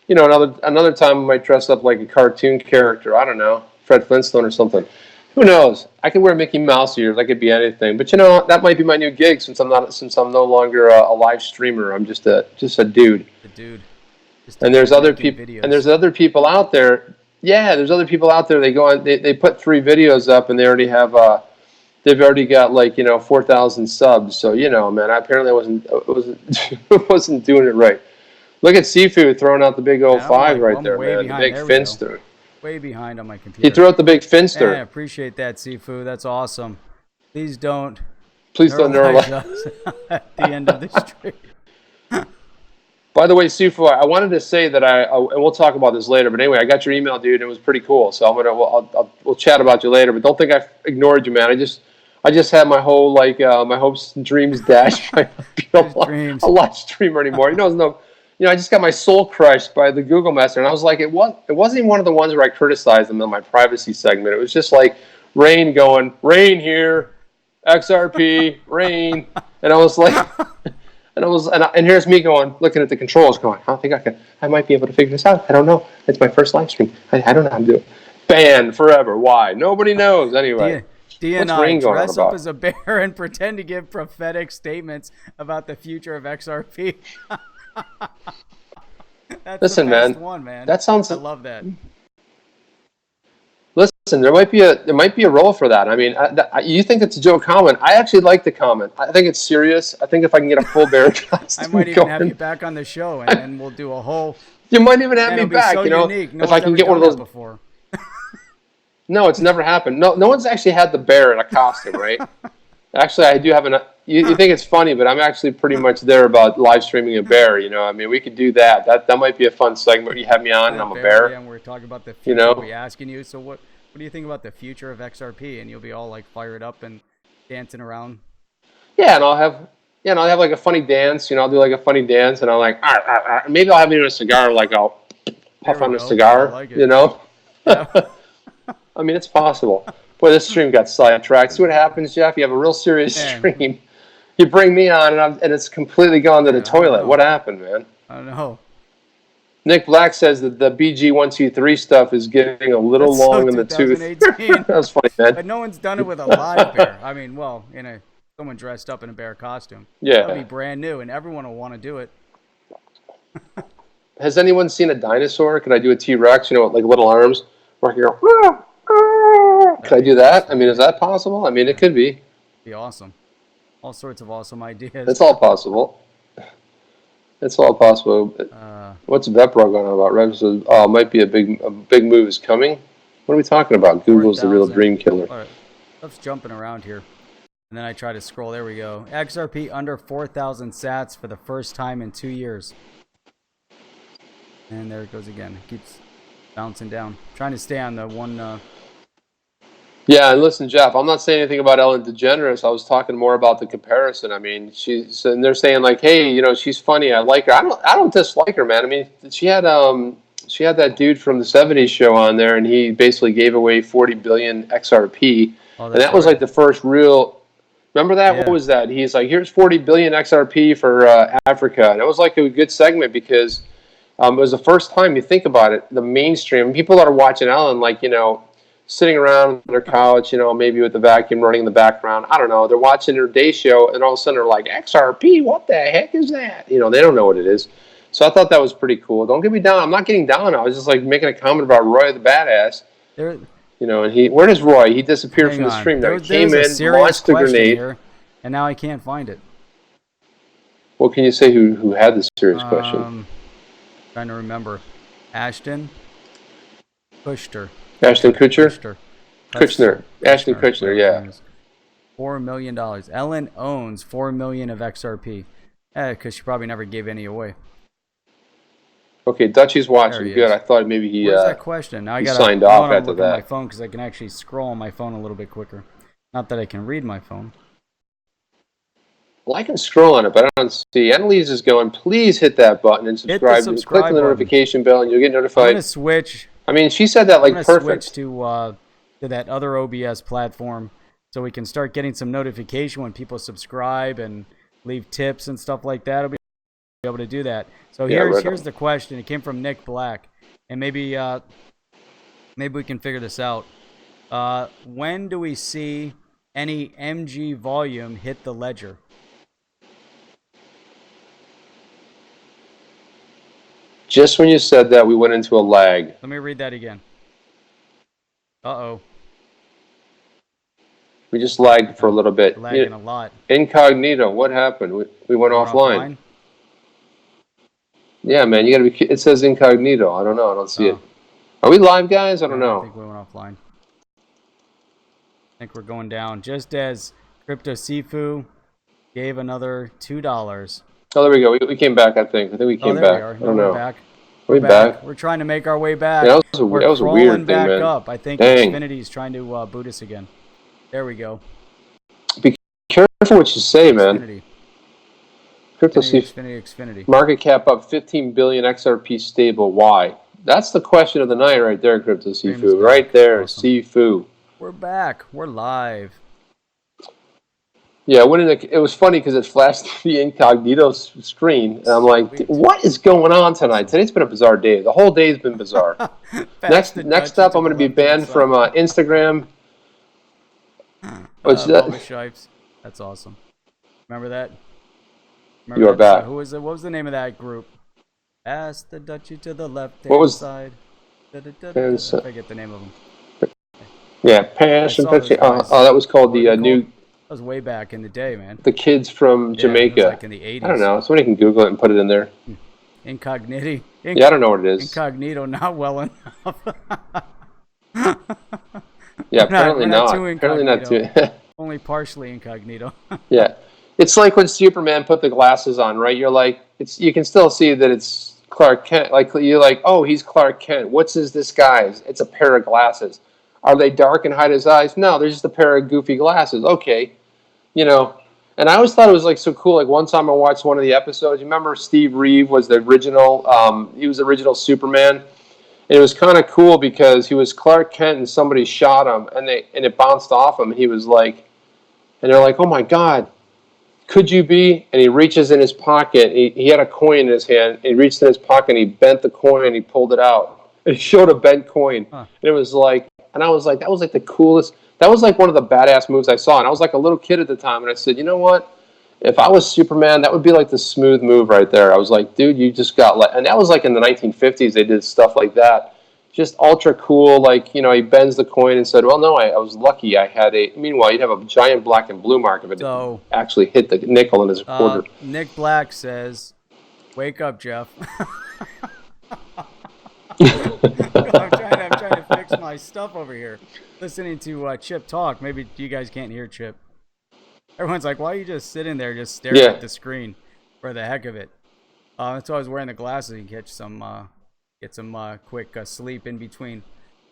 You know, another time I might dress up like a cartoon character. I don't know, Fred Flintstone or something. Who knows? I could wear Mickey Mouse ears. I could be anything. But you know, that might be my new gig since I'm no longer a live streamer. I'm just a dude. The dude. And there's other people. And there's other people out there. Yeah, there's other people out there. They go on. They put 3 videos up, and they already have. They've already got like 4,000 subs. So you know, man, I apparently wasn't doing it right. Look at Seafood throwing out the big 05 right there, man. The big Finster. Way behind on my computer. He threw out the big Finster. Yeah, I appreciate that, Seafood. That's awesome. Please don't neuralize us at the end of the stream. By the way, Seafood, I wanted to say that and we'll talk about this later, but anyway, I got your email, dude. It was pretty cool. So we'll chat about you later, but don't think I ignored you, man. I just had my whole my hopes and dreams dashed. I don't be a live streamer anymore. I just got my soul crushed by the Google Master, and I was like, it wasn't even one of the ones where I criticized them in my privacy segment. It was just like Rain going, Rain here, XRP, Rain, and I was like, and here's me going, looking at the controls, going, I might be able to figure this out. I don't know. It's my first live stream. I don't know how to do it. Banned forever. Why? Nobody knows. Anyway. DNI, dress up as a bear and pretend to give prophetic statements about the future of XRP. That's Listen, the best one, man. That sounds. I love that. Listen, there might be a role for that. I mean, you think it's a joke comment? I actually like the comment. I think it's serious. I think if I can get a full bear costume, I might even have you back on the show, and then we'll do a whole. You might even have me back. So unique. If I can get one of those before. No, it's never happened. No one's actually had the bear in a costume, right? Actually, I do have You think it's funny, but I'm actually pretty much there about live streaming a bear. I mean, we could do that. That might be a fun segment. You have me on, and I'm a bear. Yeah, and we're talking about the future. We're asking you. So what do you think about the future of XRP? And you'll be all like fired up and dancing around. Yeah, and I'll have like a funny dance. I'll do like a funny dance, and I'm like, maybe I'll have me in a cigar, like I'll puff on a cigar. Like Yeah. I mean, it's possible. Boy, this stream got sidetracked. See what happens, Jeff? You have a real serious stream. You bring me on, and it's completely gone to the toilet. What happened, man? I don't know. Nick Black says that the BG123 stuff is getting a little long in the tooth. That was funny, man. But no one's done it with a live bear. I mean, well, someone dressed up in a bear costume. Yeah. That'll be brand new, and everyone will want to do it. Has anyone seen a dinosaur? Can I do a T-Rex, with like little arms? Where I can go, can I do that? I mean, is that possible? I mean, it could be. Be awesome. All sorts of awesome ideas. It's all possible. It's all possible. What's Vepro going on about? Rev says, might be a big move is coming. What are we talking about? Google's the real dream killer. All right. Stuff's jumping around here. And then I try to scroll. There we go. XRP under 4,000 sats for the first time in 2 years. And there it goes again. It keeps bouncing down. Trying to stay on the one... Yeah, and listen, Jeff, I'm not saying anything about Ellen DeGeneres. I was talking more about the comparison. I mean, and they're saying like, hey, she's funny. I like her. I don't dislike her, man. I mean, she had that dude from the '70s show on there, and he basically gave away 40 billion XRP, and that was like the first real. Remember that? Yeah. What was that? He's like, here's 40 billion XRP for Africa, and it was like a good segment because it was the first time you think about it. The mainstream people that are watching Ellen, like sitting around on their couch, maybe with the vacuum running in the background. I don't know. They're watching their day show, and all of a sudden they're like, XRP, what the heck is that? They don't know what it is. So I thought that was pretty cool. Don't get me down. I'm not getting down. I was just like making a comment about Roy the Badass. And where is Roy? He disappeared from the stream. He came in, launched a grenade. Here, and now I can't find it. Well, can you say who had the serious question? Trying to remember. Ashton Kushner. Ashton Kutcher? Kushner. Ashton Kutcher, yeah. $4 million. Ellen owns 4 million of XRP. Because she probably never gave any away. Okay, Dutchie's watching. Good. I thought maybe he Where's that question? Now I got signed off after that. My phone because I can actually scroll on my phone a little bit quicker. Not that I can read my phone. Well, I can scroll on it, but I don't see. Annalise is going, please hit that button and subscribe. Click on the notification bell and you'll get notified. I'm going to switch. I mean, she said that like perfect. Switch to that other OBS platform so we can start getting some notification when people subscribe and leave tips and stuff like that. I'll be able to do that. So here's the question. It came from Nick Black, and maybe we can figure this out. When do we see any MG volume hit the ledger? Just when you said that, we went into a lag. Let me read that again. Uh-oh. We just lagged for a little bit. Lagging a lot. Incognito, what happened? We went offline. Yeah, man, you gotta be. It says incognito. I don't know. I don't see it. Are we live, guys? I don't know. I think we went offline. I think we're going down. Just as Crypto Sifu gave another $2. Oh, there we go. We came back. I think we came back. We are. I don't know. We're back. We're back. We're trying to make our way back. Yeah, that was a weird thing, back man. up. I think Xfinity's trying to boot us again. There we go. Be careful what you say, man. Xfinity. Crypto Xfinity. Market cap up 15 billion, XRP stable. Why? That's the question of the night right there, Crypto Sifu. Right there, awesome. Sifu. We're back. We're live. Yeah, it was funny because it flashed the incognito screen, and I'm like, "What is going on tonight? Today's been a bizarre day. The whole day's been bizarre." next up, I'm going to be banned from Instagram. Shipes. That's awesome. Remember that? You are back. What was the name of that group? Ask the Dutchie to the left side. I forget the name of them. Yeah, Passion. Oh, that was called the new. That was way back in the day, man. The kids from Jamaica. Like in the 80s. I don't know. Somebody can Google it and put it in there. Incognito. Yeah, I don't know what it is. Incognito, not well enough. Yeah, apparently not. Apparently not too. Only partially incognito. Yeah, it's like when Superman put the glasses on, right? You're like, you can still see that it's Clark Kent. Like you're like, oh, he's Clark Kent. What's his disguise? It's a pair of glasses. Are they dark and hide his eyes? No, they're just a pair of goofy glasses. Okay. You know, and I always thought it was like so cool. Like one time I watched one of the episodes. You remember Steve Reeve was the original. He was the original Superman, and it was kind of cool because he was Clark Kent and somebody shot him, and it bounced off him, and he was like, and they're like, oh my God, could you be? And he reaches in his pocket. He had a coin in his hand. And he reached in his pocket and he bent the coin and he pulled it out. And he showed a bent coin, and it was like, and I was like, that was like the coolest. That was like one of the badass moves I saw. And I was like a little kid at the time. And I said, you know what? If I was Superman, that would be like the smooth move right there. I was like, dude, you just got and that was like in the 1950s. They did stuff like that. Just ultra cool. Like, you know, he bends the coin and said, well, no, I was lucky. I had meanwhile, you'd have a giant black and blue mark if it actually hit the nickel in his quarter. Nick Black says, wake up, Jeff. I'm trying to fix my stuff over here. Listening to Chip talk. Maybe you guys can't hear Chip. Everyone's like, why are you just sitting there just staring at the screen for the heck of it? That's why I was wearing the glasses and get some quick sleep in between.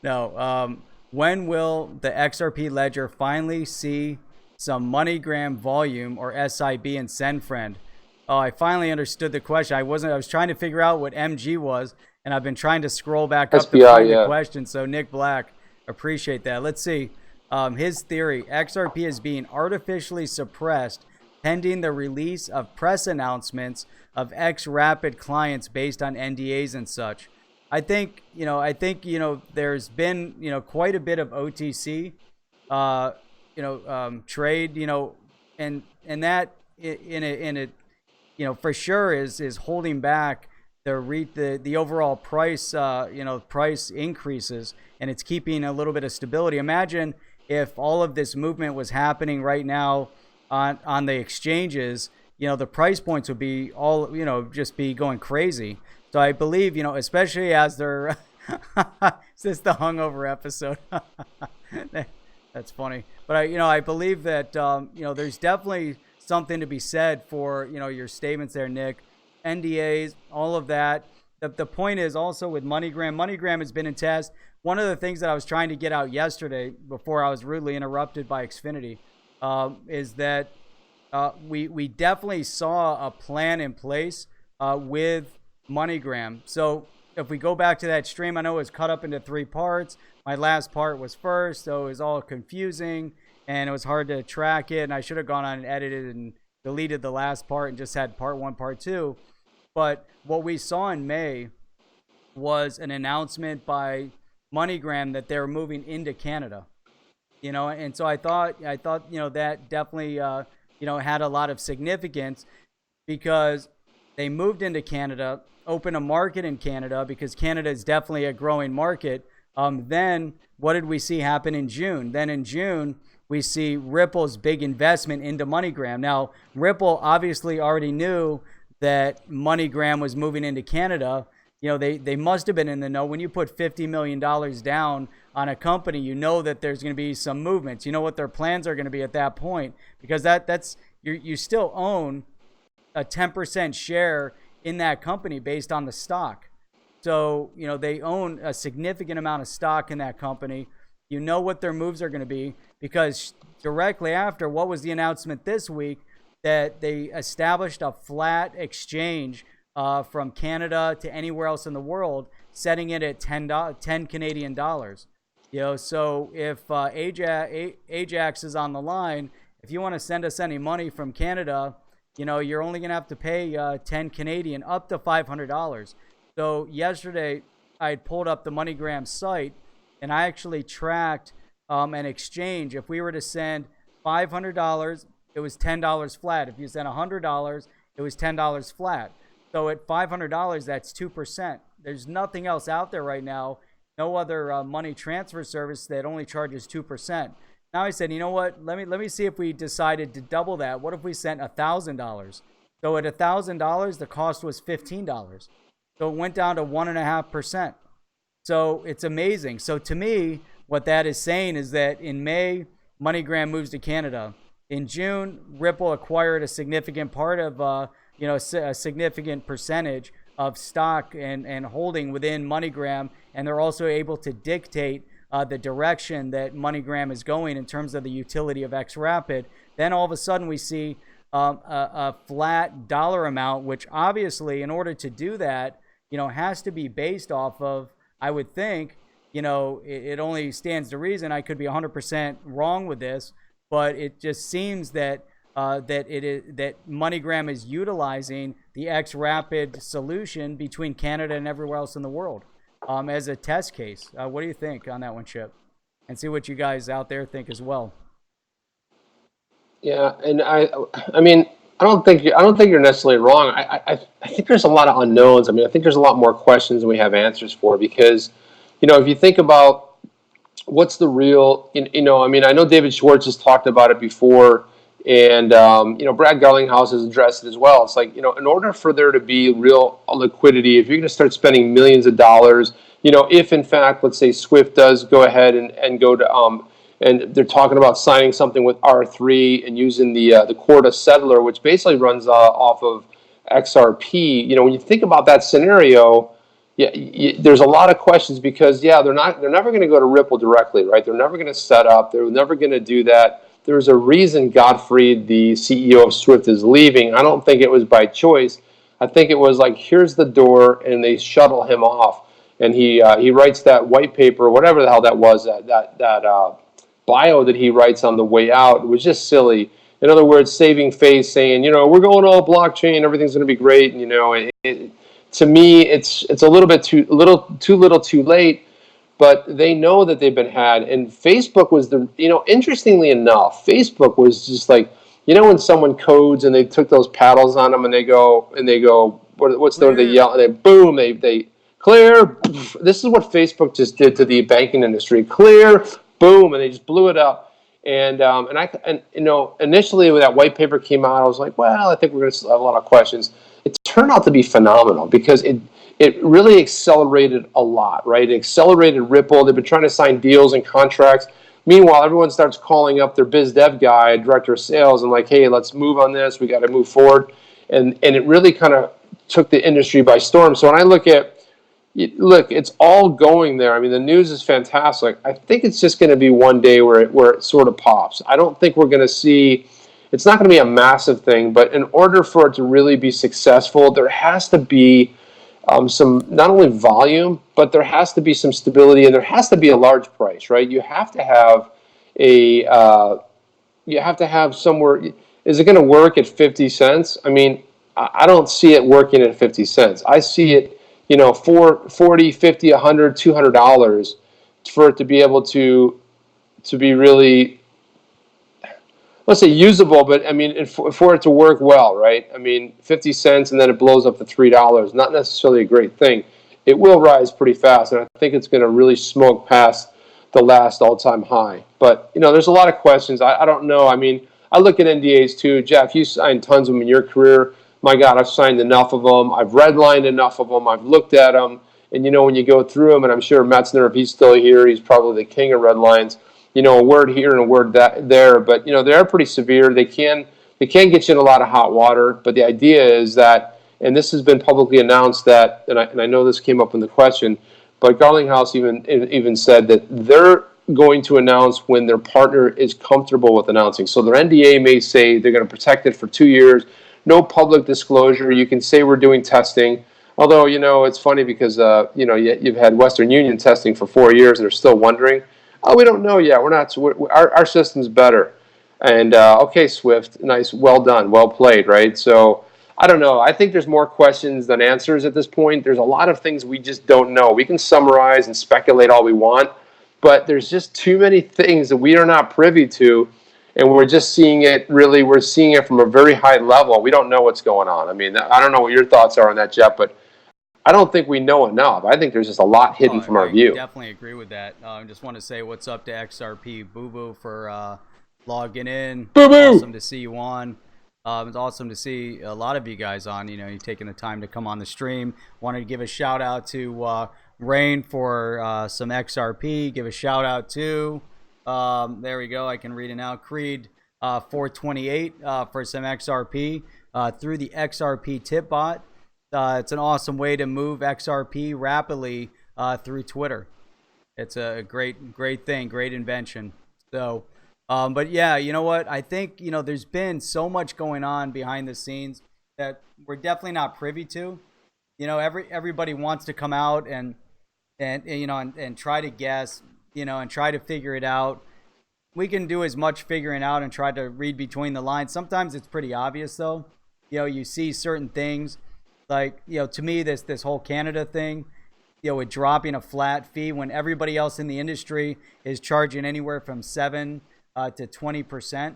No, when will the XRP ledger finally see some MoneyGram volume or SIB and SendFriend? Oh, I finally understood the question. I was trying to figure out what MG was, and I've been trying to scroll back up to find the question. So Nick Black, appreciate that. Let's see. His theory, XRP is being artificially suppressed pending the release of press announcements of XRapid clients based on NDAs and such. I think there's been, quite a bit of OTC, trade, and that in a for sure is holding back the overall price, price increases, and it's keeping a little bit of stability. Imagine if all of this movement was happening right now on the exchanges, the price points would be all, just be going crazy. So I believe, especially as they're, is this the hungover episode? That's funny. But I believe that, there's definitely something to be said for, your statements there, Nick. NDAs, all of that. The point is also with MoneyGram. MoneyGram has been in test. One of the things that I was trying to get out yesterday before I was rudely interrupted by Xfinity is that we definitely saw a plan in place with MoneyGram. So if we go back to that stream, I know it was cut up into 3 parts. My last part was first, so it was all confusing. and it was hard to track it. And I should have gone on and edited and deleted the last part and just had part 1, part 2. But what we saw in May was an announcement by MoneyGram that they're moving into Canada. And so I thought that definitely had a lot of significance, because they moved into Canada, opened a market in Canada, because Canada is definitely a growing market. Then what did we see happen in June? Then in June, we see Ripple's big investment into MoneyGram. Now, Ripple obviously already knew that MoneyGram was moving into Canada. They must have been in the know. When you put $50 million down on a company, you know that there's going to be some movements. You know what their plans are going to be at that point, because that's you still own a 10% share in that company based on the stock. So, they own a significant amount of stock in that company. You know what their moves are going to be, because directly after, what was the announcement this week? That they established a flat exchange from Canada to anywhere else in the world, setting it at 10 Canadian dollars. So if Ajax is on the line, if you want to send us any money from Canada, you're only going to have to pay 10 Canadian, up to $500. So yesterday, I had pulled up the MoneyGram site, and I actually tracked an exchange. If we were to send $500, it was $10 flat. If you sent $100, it was $10 flat. So at $500, that's 2%. There's nothing else out there right now, no other money transfer service that only charges 2%. Now I said, you know what? Let me see if we decided to double that. What if we sent $1,000? So at $1,000, the cost was $15. So it went down to 1.5%. So it's amazing. So to me, what that is saying is that in May, MoneyGram moves to Canada. In June, Ripple acquired a significant part of, a significant percentage of stock and holding within MoneyGram, and they're also able to dictate the direction that MoneyGram is going in terms of the utility of XRapid. Then all of a sudden we see a flat dollar amount, which obviously, in order to do that, has to be based off of, I would think, it only stands to reason. I could be 100% wrong with this, but it just seems that that MoneyGram is utilizing the XRapid solution between Canada and everywhere else in the world as a test case. What do you think on that one, Chip? And see what you guys out there think as well. Yeah, and I mean, I don't think you're necessarily wrong. I think there's a lot of unknowns. I mean, I think there's a lot more questions than we have answers for, because, if you think about what's the real, I mean, I know David Schwartz has talked about it before, and Brad Garlinghouse has addressed it as well. It's like, in order for there to be real liquidity, if you're going to start spending millions of dollars, if in fact, let's say Swift does go ahead and go to and they're talking about signing something with R3 and using the Corda settler, which basically runs off of XRP. When you think about that scenario, there's a lot of questions, because they're never going to go to Ripple directly, right? They're never going to set up. They're never going to do that. There's a reason Gottfried, the CEO of Swift, is leaving. I don't think it was by choice. I think it was like, here's the door, and they shuttle him off, and he writes that white paper, whatever the hell that was, that bio that he writes on the way out. It was just silly. In other words, saving face, saying, we're going all blockchain, everything's going to be great. And, to me, it's a little bit too little too late. But they know that they've been had. And Facebook was interestingly enough, Facebook was just like, when someone codes and they took those paddles on them and they go, what's the word, they yell, and then boom, they clear. This is what Facebook just did to the banking industry. Clear, boom, and they just blew it up. And initially when that white paper came out, I was like, well, I think we're going to have a lot of questions. It turned out to be phenomenal, because it really accelerated a lot, right? It accelerated Ripple. They've been trying to sign deals and contracts. Meanwhile, everyone starts calling up their biz dev guy, director of sales, and like, hey, let's move on this. We got to move forward. And it really kind of took the industry by storm. So when I look, it's all going there. I mean, the news is fantastic. I think it's just going to be one day where it sort of pops. I don't think we're going to see, it's not going to be a massive thing, but in order for it to really be successful, there has to be some, not only volume, but there has to be some stability, and there has to be a large price, right? You have to have a you have to have somewhere. Is it going to work at 50 cents? I mean, I don't see it working at 50 cents. I see it, for 40, 50, 100, $200 for it to be able to be really, let's say, usable, but I mean, for it to work well, right? I mean, 50 cents and then it blows up to $3, not necessarily a great thing. It will rise pretty fast, and I think it's going to really smoke past the last all-time high. But, there's a lot of questions. I don't know. I mean, I look at NDAs too. Jeff, you signed tons of them in your career. My God, I've signed enough of them. I've redlined enough of them. I've looked at them. And, when you go through them, and I'm sure Metzner, if he's still here, he's probably the king of red lines. A word here and a word there. But, they are pretty severe. They can get you in a lot of hot water. But the idea is that, and this has been publicly announced that, and I know this came up in the question, but Garlinghouse even said that they're going to announce when their partner is comfortable with announcing. So their NDA may say they're going to protect it for 2 years, no public disclosure. You can say we're doing testing. Although, it's funny because, you've had Western Union testing for 4 years and they're still wondering, oh, we don't know yet. Our system's better. And, okay, Swift, nice, well done, well played, right? So I don't know. I think there's more questions than answers at this point. There's a lot of things we just don't know. We can summarize and speculate all we want, but there's just too many things that we are not privy to, and we're just seeing it we're seeing it from a very high level. We don't know what's going on. I mean, I don't know what your thoughts are on that, Jeff, but I don't think we know enough. I think there's just a lot hidden from our view. I definitely agree with that. I just want to say what's up to XRP Boo Boo for logging in. Boo Boo! Awesome to see you on. It's awesome to see a lot of you guys on. You taking the time to come on the stream. Wanted to give a shout out to Rain for some XRP. Give a shout out to, there we go. I can read it now. Creed 428 for some XRP through the XRP tip bot. It's an awesome way to move XRP rapidly through Twitter. It's a great thing, great invention. So, but yeah, you know what? I think, there's been so much going on behind the scenes that we're definitely not privy to. Everybody wants to come out and try to guess, and try to figure it out. We can do as much figuring out and try to read between the lines. Sometimes it's pretty obvious though. You see certain things. Like, to me, this whole Canada thing, with dropping a flat fee when everybody else in the industry is charging anywhere from 7 to 20%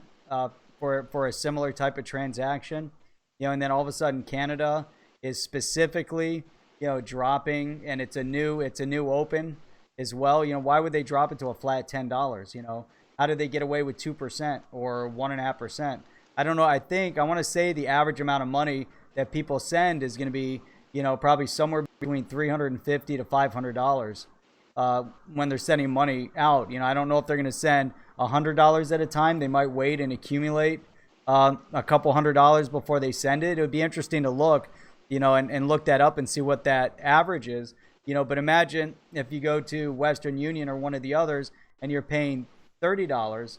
for a similar type of transaction, and then all of a sudden Canada is specifically, dropping, and it's a new open as well. Why would they drop it to a flat $10? How did they get away with 2% or 1.5%? I don't know. I want to say the average amount of money that people send is going to be, probably somewhere between $350 to $500 when they're sending money out. I don't know if they're going to send $100 at a time. They might wait and accumulate a couple $100 before they send it. It would be interesting to look, and look that up and see what that average is. But imagine if you go to Western Union or one of the others and you're paying $30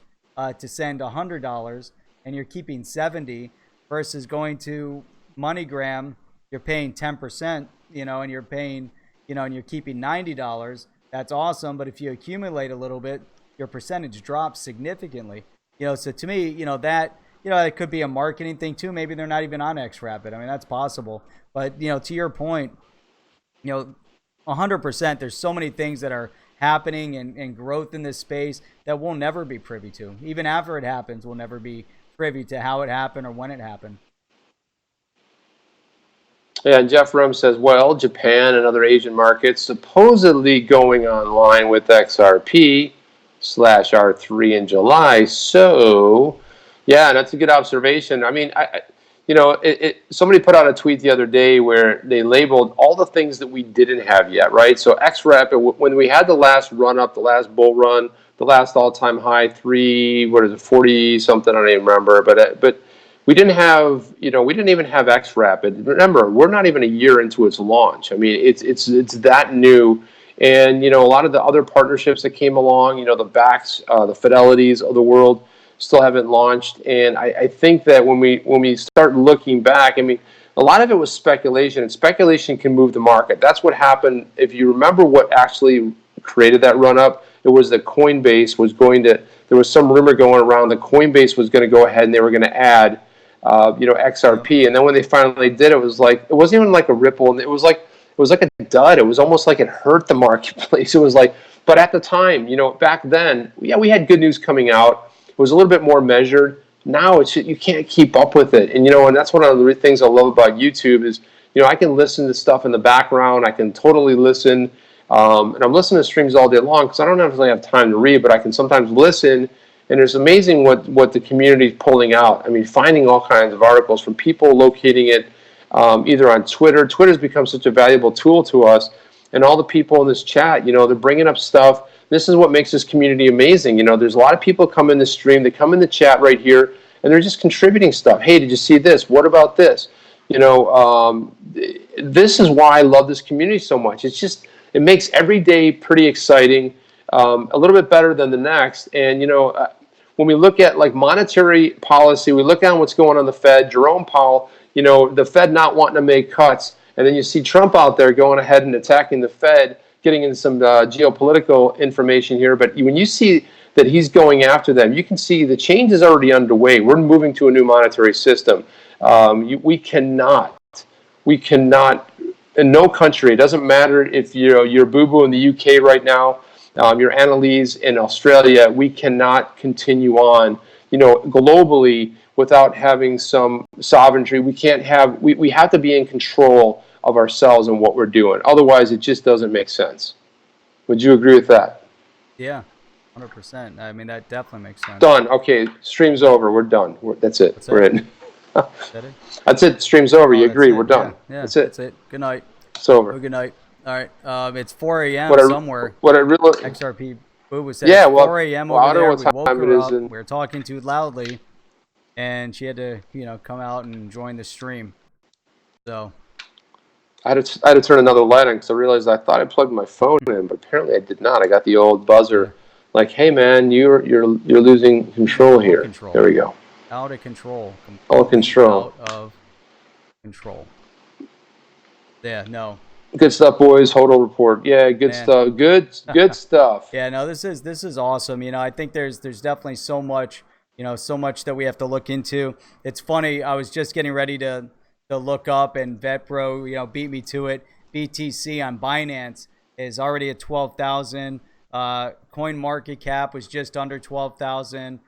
to send $100 and you're keeping 70 versus going to MoneyGram, you're paying 10%, and you're paying, and you're keeping $90. That's awesome. But if you accumulate a little bit, your percentage drops significantly. So to me, that, it could be a marketing thing too. Maybe they're not even on XRapid. I mean, that's possible. But, to your point, 100%, there's so many things that are happening and growth in this space that we'll never be privy to. Even after it happens, we'll never be privy to how it happened or when it happened. Yeah, and Jeff Rum says, well, Japan and other Asian markets supposedly going online with XRP/R3 in July. So, yeah, that's a good observation. I mean, somebody put out a tweet the other day where they labeled all the things that we didn't have yet, right? So XRP, when we had the last run up, the last bull run, the last all-time high, 40 something, I don't even remember, but we didn't have, we didn't even have XRapid. Remember, we're not even a year into its launch. I mean, it's that new. And, a lot of the other partnerships that came along, the Backs, the Fidelities of the world still haven't launched. And I think that when we start looking back, I mean, a lot of it was speculation, and speculation can move the market. That's what happened. If you remember what actually created that run up, it was that Coinbase was going to, there was some rumor going around that Coinbase was going to go ahead and they were going to add, XRP. And then when they finally did, it was like, it wasn't even like a ripple. And it was like a dud. It was almost like it hurt the marketplace. It was like, but at the time, back then, yeah, we had good news coming out. It was a little bit more measured. Now it's, you can't keep up with it. And, and that's one of the things I love about YouTube is, I can listen to stuff in the background. I can totally listen. And I'm listening to streams all day long because I don't necessarily have time to read, but I can sometimes listen. And it's amazing what the community is pulling out. I mean, finding all kinds of articles from people locating it either on Twitter. Twitter's become such a valuable tool to us. And all the people in this chat, they're bringing up stuff. This is what makes this community amazing. There's a lot of people come in the stream. They come in the chat right here, and they're just contributing stuff. Hey, did you see this? What about this? This is why I love this community so much. It makes every day pretty exciting, a little bit better than the next. And, when we look at like monetary policy, we look at what's going on in the Fed, Jerome Powell, the Fed not wanting to make cuts. And then you see Trump out there going ahead and attacking the Fed, getting in some geopolitical information here. But when you see that he's going after them, you can see the change is already underway. We're moving to a new monetary system. We cannot, in no country, it doesn't matter if you're boo-boo in the UK right now, you're Annalise in Australia, we cannot continue on, globally without having some sovereignty. We have to be in control of ourselves and what we're doing. Otherwise, it just doesn't make sense. Would you agree with that? Yeah, 100%. I mean, that definitely makes sense. Done. Okay, stream's over. We're done. That's it. We're in. Is that it? That's it. Stream's over. You agree? We're done. Yeah, that's it. That's it. Good night. It's over. Good night. All right. It's 4 a.m. somewhere. What I really XRP Boo was saying. Yeah, 4 a.m. over there. We woke her up. And... We were talking too loudly, and she had to, come out and join the stream. So I had to turn another light on because I realized I thought I plugged my phone in, but apparently I did not. I got the old buzzer, like, "Hey man, you're losing control here." Control. There we go. Out of control. Out of control. Out of control. Yeah. No. Good stuff, boys. HODL Report. Yeah, good stuff. Good stuff. Yeah, no, this is awesome. I think there's definitely so much, so much that we have to look into. It's funny. I was just getting ready to look up, and VetBro, beat me to it. BTC on Binance is already at 12,000. Coin market cap was just under 12,000.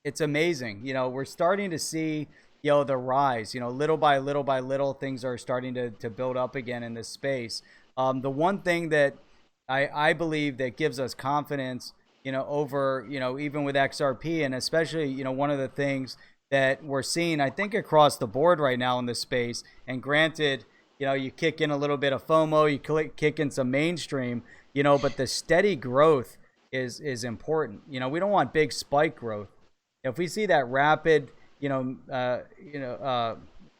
It's amazing. We're starting to see the rise, little by little, things are starting to build up again in this space. The one thing that I believe that gives us confidence, over, even with XRP, and especially, one of the things that we're seeing, I think, across the board right now in this space, and granted, you kick in a little bit of FOMO, you kick in some mainstream, but the steady growth is important. We don't want big spike growth. If we see that rapid,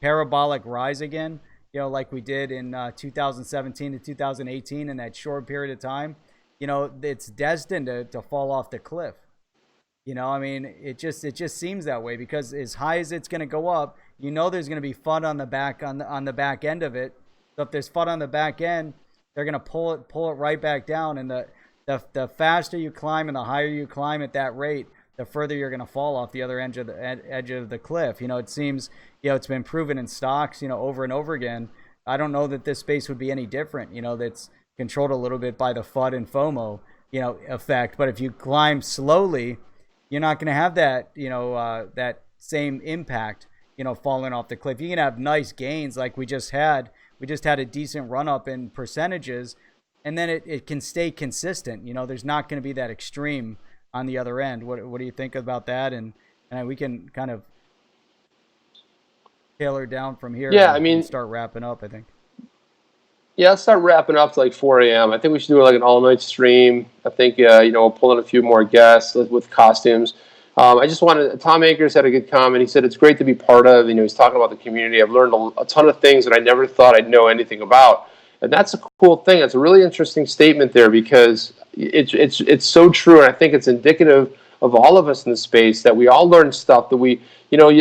parabolic rise again, like we did in 2017 to 2018 in that short period of time, it's destined to fall off the cliff. I mean, it just seems that way, because as high as it's going to go up, there's going to be FUD on the back on the back end of it. So if there's FUD on the back end, they're going to pull it right back down, and the faster you climb and the higher you climb at that rate, the further you're going to fall off the other edge of the cliff. It seems, it's been proven in stocks, over and over again. I don't know that this space would be any different, that's controlled a little bit by the FUD and FOMO, effect. But if you climb slowly, you're not going to have that, that same impact, falling off the cliff. You can have nice gains like we just had. We just had a decent run up in percentages, and then it can stay consistent. There's not going to be that extreme on the other end. What do you think about that? And we can kind of tailor down from here. Yeah, and start wrapping up, I think. Yeah, let's start wrapping up to like 4 a.m. I think we should do like an all-night stream. I think, we'll pull in a few more guests with costumes. I just wanted, Tom Akers had a good comment. He said, it's great to be part of, he's talking about the community. I've learned a ton of things that I never thought I'd know anything about. And that's a cool thing. It's a really interesting statement there, because it's so true. And I think it's indicative of all of us in the space that we all learn stuff that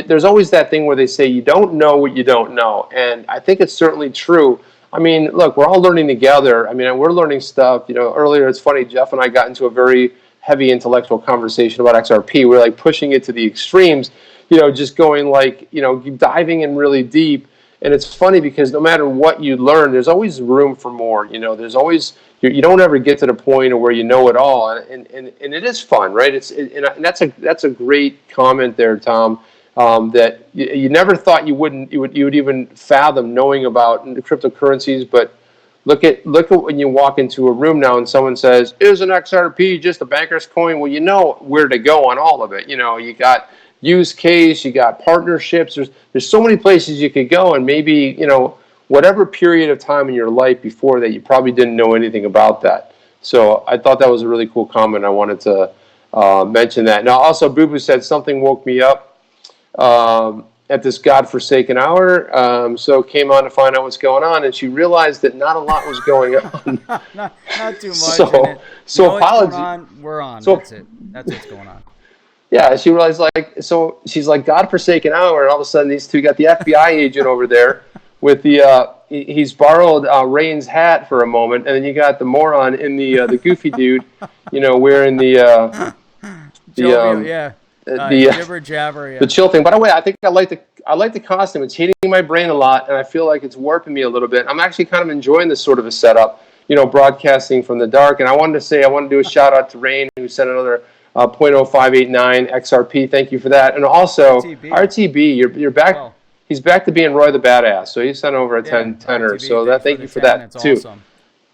there's always that thing where they say, you don't know what you don't know. And I think it's certainly true. I mean, look, we're all learning together. I mean, we're learning stuff. You know, earlier, it's funny, Jeff and I got into a very heavy intellectual conversation about XRP. We're like pushing it to the extremes, you know, just going like, you know, diving in really deep. And it's funny because no matter what you learn, there's always room for more. You know, there's always, you don't ever get to the point where you know it all. And it is fun, right? And that's a great comment there, Tom, that you never thought you would even fathom knowing about cryptocurrencies. But look at when you walk into a room now and someone says, "Is an XRP just a banker's coin?" Well, you know where to go on all of it. You know, you got use case, you got partnerships. There's so many places you could go, and maybe, you know, whatever period of time in your life before that, you probably didn't know anything about that. So I thought that was a really cool comment. I wanted to mention that. Now, also, Boo Boo said something woke me up at this godforsaken hour. So came on to find out what's going on, and she realized that not a lot was going on. not too much. So apology. We're on. So, that's it. That's what's going on. Yeah, she realized, like, so she's like, godforsaken hour, and all of a sudden these two got the FBI agent over there with the he's borrowed Rain's hat for a moment, and then you got the moron in the goofy dude, you know, wearing the jibber jabber, the chill thing. By the way, I think I like the costume. It's hitting my brain a lot, and I feel like it's warping me a little bit. I'm actually kind of enjoying this sort of a setup, you know, broadcasting from the dark. And I wanted to do a shout out to Rain, who sent another 0.0589 XRP. Thank you for that. And also RTB, you're back. Well, he's back to being Roy the Badass. So he sent over a 10-tenner. So thank you for that too.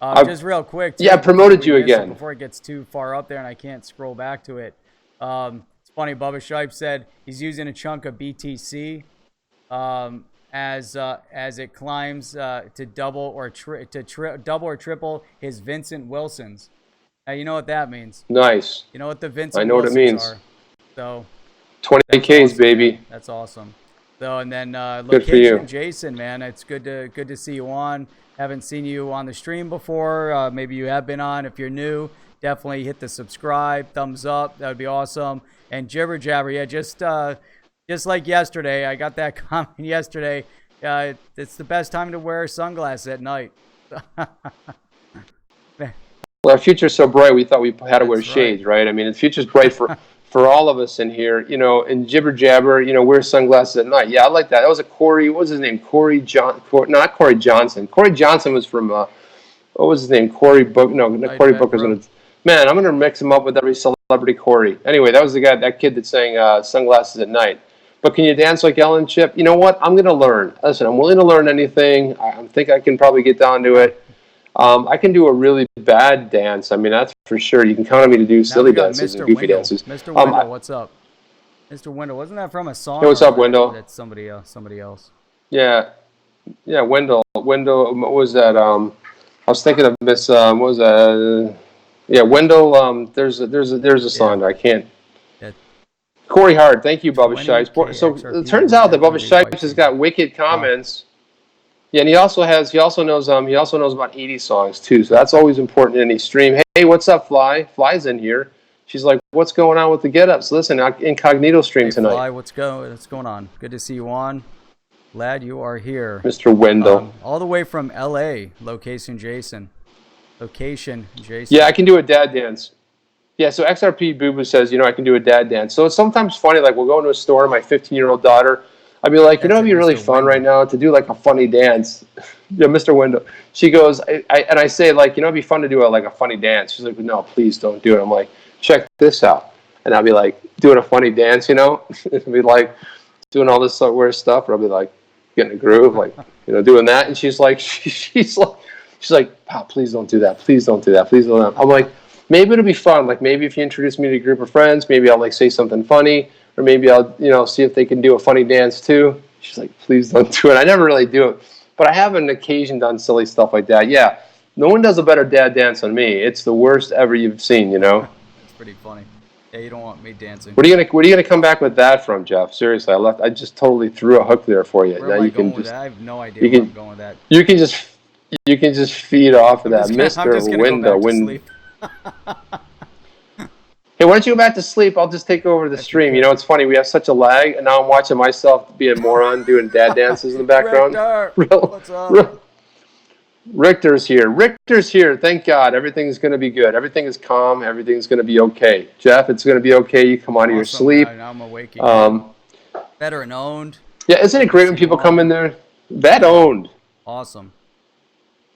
Awesome. Just real quick. I promoted you again before it gets too far up there and I can't scroll back to it. It's funny. Bubba Shipe said he's using a chunk of BTC as it climbs to double or triple his Vincent Wilsons. Now, you know what that means. Nice. You know what the Vincent I know Wilsons what it means. Are. So 20Ks, awesome, baby. man. That's awesome. So, and then good for you. Jason, man, it's good to see you on. Haven't seen you on the stream before. Maybe you have been on. If you're new, definitely hit the subscribe, thumbs up. That would be awesome. And jibber jabber, yeah, just like yesterday. I got that comment yesterday. It's the best time to wear sunglasses at night. Well, our future's so bright, we thought we had to wear shades, right? I mean, the future's bright for all of us in here, you know, and jibber jabber, you know, wear sunglasses at night. Yeah, I like that. That was a Corey, what was his name? Not Corey Johnson. Corey Johnson was from, what was his name? Corey Book, no, Corey Booker's going to, man, I'm going to mix him up with every celebrity Corey. Anyway, that was that kid that sang Sunglasses at Night. But can you dance like Ellen, Chip? You know what? I'm going to learn. Listen, I'm willing to learn anything. I think I can probably get down to it. I can do a really bad dance. I mean, that's for sure. You can count on me to do silly dances and goofy dances. Mr. Wendell, what's up? Mr. Wendell, wasn't that from a song? Hey, what's up, Wendell? That's somebody else. Yeah, Wendell. Wendell, what was that? I was thinking of Miss. What was that? Yeah, Wendell. There's a song. I can't. Corey Hart. Thank you, Bubba Shipes. So it turns out that Bubba Shipes has got wicked comments. Yeah, and he also knows about 80 songs too. So that's always important in any stream. Hey, what's up, Fly? Fly's in here. She's like, what's going on with the get-ups? Listen, Incognito stream tonight. Fly, what's going on? Good to see you on. Glad you are here. Mr. Wendell. All the way from LA, location Jason. Yeah, I can do a dad dance. Yeah, so XRP Boo Boo says, you know, I can do a dad dance. So it's sometimes funny, like we'll go into a store, my 15-year-old daughter, I'd be like, you know, it'd be really fun right now to do like a funny dance. Yeah, Mr. Wendell. She goes, I say, like, you know, it'd be fun to do a funny dance. She's like, no, please don't do it. I'm like, check this out. And I'll be like doing a funny dance, you know? It'd be like doing all this weird stuff. Or I'll be like getting a groove, like, you know, doing that. And she's like, she's like, Pop, please don't do that. Please don't do that. Please don't. I'm like, maybe it'll be fun. Like maybe if you introduce me to a group of friends, maybe I'll like say something funny. Or maybe I'll, you know, see if they can do a funny dance too. She's like, please don't do it. I never really do it. But I have on occasion done silly stuff like that. Yeah, no one does a better dad dance than me. It's the worst ever you've seen, you know? That's pretty funny. Yeah, you don't want me dancing. What are you gonna come back with that from, Jeff? Seriously, I just totally threw a hook there for you. Where am I going with that? I have no idea where I'm going with that. You can just feed off of that, Mr. Window. Hey, why don't you go back to sleep? I'll just take over the stream. You know, it's funny. We have such a lag, and now I'm watching myself be a moron doing dad dances in the background. What's up? Richter's here. Richter's here. Thank God. Everything's going to be good. Everything is calm. Everything's going to be okay. Jeff, it's going to be okay. You come out of your sleep. Now I'm awake again. Veteran owned. Yeah, isn't it great when people come in there? Vet owned. Awesome.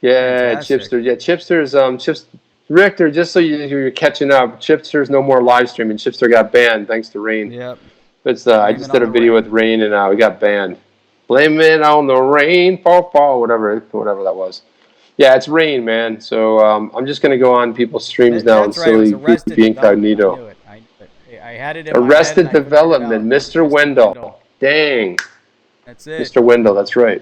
Yeah, Fantastic. Chipster. Yeah, Chipster's Richter, just so you're catching up, Chipster's no more live streaming. Chipster got banned thanks to Rain. Yep. It's I just did a video with Rain and we got banned. Blame it on the rain, fall, whatever that was. Yeah, it's Rain, man. So I'm just gonna go on people's streams now and silly be incognito. I had it in Arrested Development, Mr. Wendell. Dang. That's it. Mr. Wendell, that's right.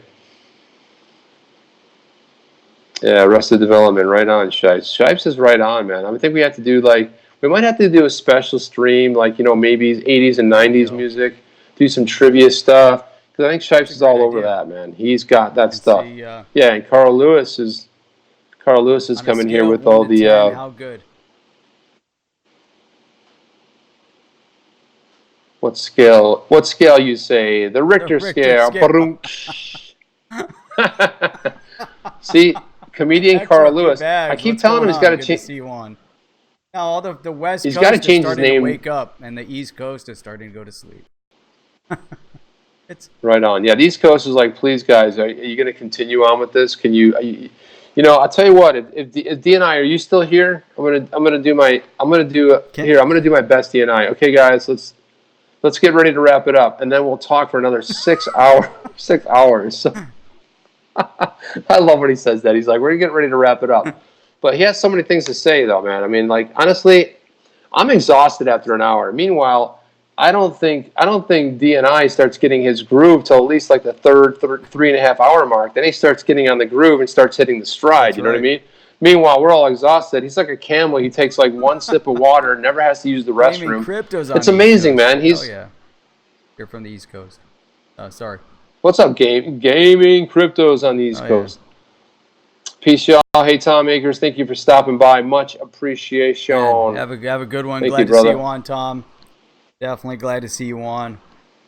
Yeah, Arrested Development, right on, Shipes. Shipes is right on, man. I think we have to do we might have to do a special stream, maybe 80s and 90s music, do some trivia stuff. Because I think Shipes is all over that, man. He's got that stuff. Yeah, and Carl Lewis is coming here with all the. How good? What scale? What scale you say? The Richter scale. See, comedian Carl Lewis. I keep telling him he's got to change. Now all the West He's Coast got to change his name. To wake up, and the East Coast is starting to go to sleep. It's right on. Yeah, the East Coast is like, please, guys, are you going to continue on with this? Can you? I'll tell you what. If DNI, are you still here? I'm gonna do my best DNI. Okay, guys, let's get ready to wrap it up, and then we'll talk for another 6 hours. 6 hours. I love when he says that. He's like, we're getting ready to wrap it up. But he has so many things to say, though, man. I mean, honestly, I'm exhausted after an hour. Meanwhile, I don't think DNI starts getting his groove till at least the third 3.5 hour mark. Then he starts getting on the groove and starts hitting the stride. That's you know what I mean? Meanwhile, we're all exhausted. He's like a camel. He takes one sip of water and never has to use the restroom. It's amazing, man. Oh yeah, you're from the East Coast. Sorry. What's up, gaming cryptos on the East Coast? Yeah. Peace, y'all. Hey, Tom Akers, thank you for stopping by. Much appreciation. Man, have a good one. Glad to see you on, Tom. Definitely glad to see you on.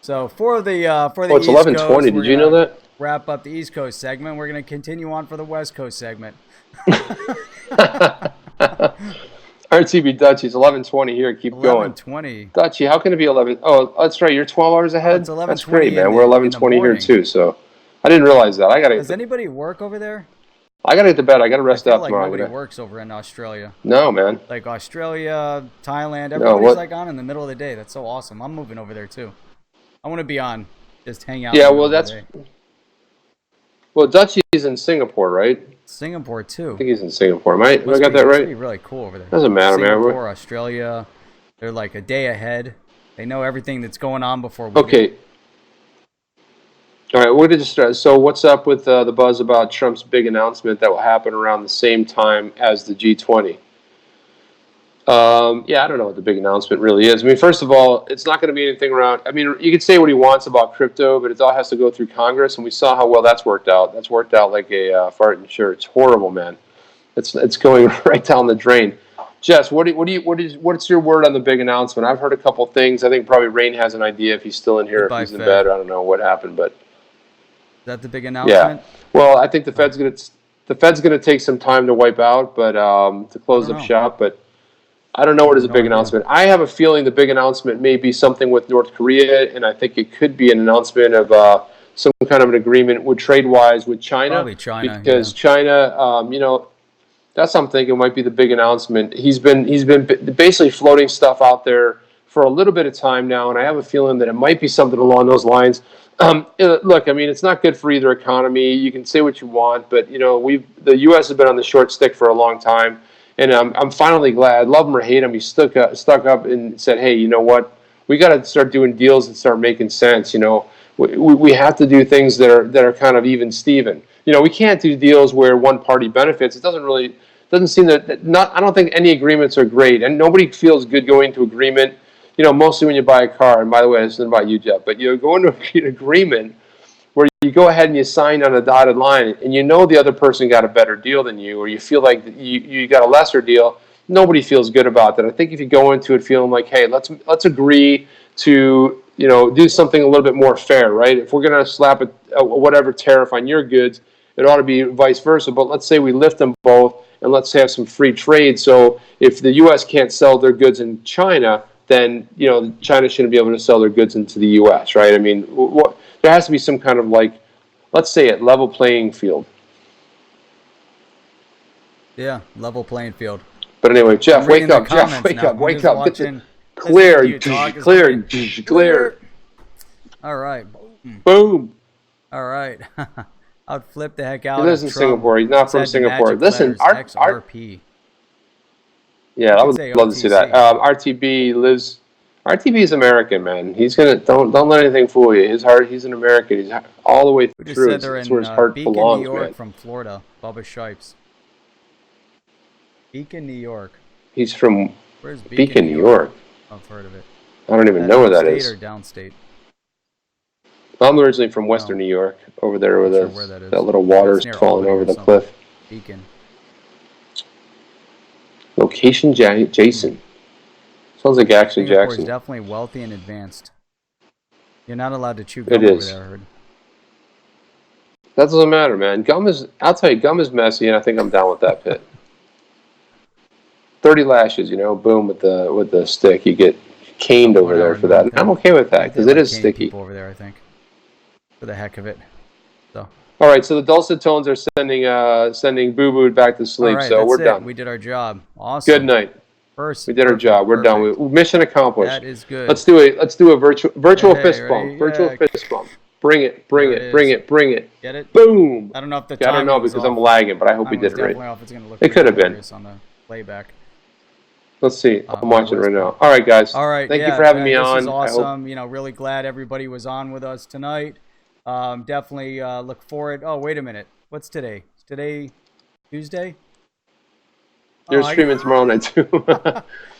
So for the it's 11:20. Did you know that? Wrap up the East Coast segment. We're going to continue on for the West Coast segment. RTB Dutchie, it's 11:20 here. Keep going. 11:20. Dutchie, how can it be 11? Oh, that's right. You're 12 hours ahead. It's 11:20. That's great, man. We're 11:20 here too. So I didn't realize that. Does anybody work over there? I gotta get to bed. I gotta rest up tomorrow. Nobody works over in Australia. No, man. Like Australia, Thailand, everybody's on in the middle of the day. That's so awesome. I'm moving over there too. I want to be on, just hang out. Yeah, well, Dutchie's in Singapore, right? Singapore too. I think he's in Singapore. I got that right? It'd be really cool over there. Doesn't matter, man. Singapore, Australia, they're like a day ahead. They know everything that's going on before we do. All right, we're going to just so what's up with the buzz about Trump's big announcement that will happen around the same time as the G20? Yeah, I don't know what the big announcement really is. I mean, first of all, it's not going to be anything around. I mean, you can say what he wants about crypto, but it all has to go through Congress, and we saw how well that's worked out. That's worked out like a fart in shirt. It's horrible, man. It's going right down the drain. Jess, what's your word on the big announcement? I've heard a couple things. I think probably Rain has an idea if he's still in here, if he's in bed. I don't know what happened, but. Is that the big announcement? Yeah. Well, I think the Fed's gonna take some time to wipe out, but to close up shop. But I don't know what is a big announcement. I have a feeling the big announcement may be something with North Korea, and I think it could be an announcement of some kind of an agreement with trade-wise with China. Probably China, because China, that's what I'm thinking might be the big announcement. He's been basically floating stuff out there for a little bit of time now, and I have a feeling that it might be something along those lines. Look, I mean, it's not good for either economy. You can say what you want, but the U.S. has been on the short stick for a long time, and I'm finally glad. Love him or hate him, he stuck up and said, "Hey, you know what? We got to start doing deals and start making sense. We have to do things that are kind of even Steven. We can't do deals where one party benefits. It doesn't seem that I don't think any agreements are great, and nobody feels good going to agreement. Mostly when you buy a car, and by the way, this isn't about you, Jeff, but you go into an agreement where you go ahead and you sign on a dotted line, and the other person got a better deal than you, or you feel like you got a lesser deal. Nobody feels good about that. I think if you go into it feeling like, hey, let's agree to do something a little bit more fair, right? If we're gonna slap a whatever tariff on your goods, It ought to be vice versa. But let's say we lift them both, and let's have some free trade. So if the U.S. can't sell their goods in China, then China shouldn't be able to sell their goods into the U.S. Right? I mean, there has to be some kind of, like, let's say it, level playing field. Yeah, level playing field. But anyway, Jeff, wake up! Jeff, wake up! Wake up! Get the clear. All right. Boom. All right. I'd flip the heck out. He lives in Singapore. He's not from Singapore. Listen, XRP. Yeah, I would love to see that. RTB is American, man. He's gonna don't let anything fool you. His heart. He's an American. He's all the way through. That's where his heart Beacon, belongs, New York, man. From Florida, Bubba Shipes. Beacon, New York. He's from Where's Beacon, New York? I've heard of it. I don't even know where that is. Or downstate? I'm originally from Western New York, over there where that little water's falling over the cliff. Beacon. Location Jason. Sounds like actually Jackson. Is definitely wealthy and advanced. You're not allowed to chew gum over there, I heard. That doesn't matter, man. I'll tell you, gum is messy, and I think I'm down with that pit. 30 lashes, boom, with the stick. You get caned over there for that. And I'm okay with that, because it is sticky. Over there, I think. For the heck of it. So. All right, so the dulcet tones are sending Boo Boo back to sleep, so we're done. We did our job. Awesome. Good night. We did our job. We're done. Mission accomplished. That is good. Let's do a virtual fist bump. Virtual fist bump. Bring it. Get it? Boom. I don't know if the I don't know because I'm lagging, but I hope we did it right. It could have been on the playback. Let's see. I'm watching right now. All right, guys. All right. Thank you for having me on. This is awesome. Really glad everybody was on with us tonight. Definitely look forward. Oh, wait a minute. What's today? Is today Tuesday? You're streaming tomorrow night too.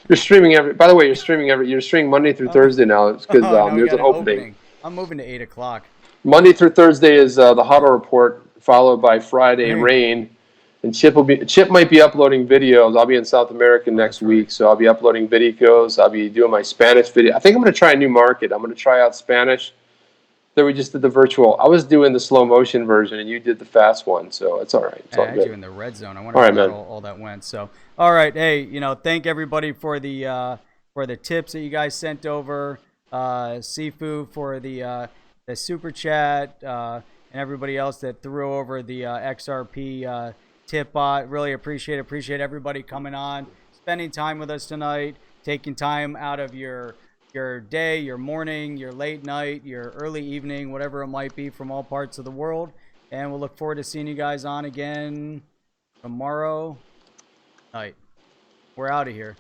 You're streaming by the way, you're streaming Monday through Thursday now. It's because there's an opening. I'm moving to 8 o'clock. Monday through Thursday is the HODL Report, followed by Friday Rain. And Chip might be uploading videos. I'll be in South America next week, so I'll be uploading videos. I'll be doing my Spanish video. I think I'm going to try a new market. I'm going to try out Spanish. Then we just did the virtual. I was doing the slow motion version, and you did the fast one, so it's all right. It's all good. I had you in the red zone. I wonder how all that went. So, all right, hey, thank everybody for the tips that you guys sent over. Sifu for the super chat, and everybody else that threw over the XRP tip bot. Really appreciate everybody coming on, spending time with us tonight, taking time out of your day, your morning, your late night, your early evening, whatever it might be, from all parts of the world. And we'll look forward to seeing you guys on again tomorrow night. We're out of here.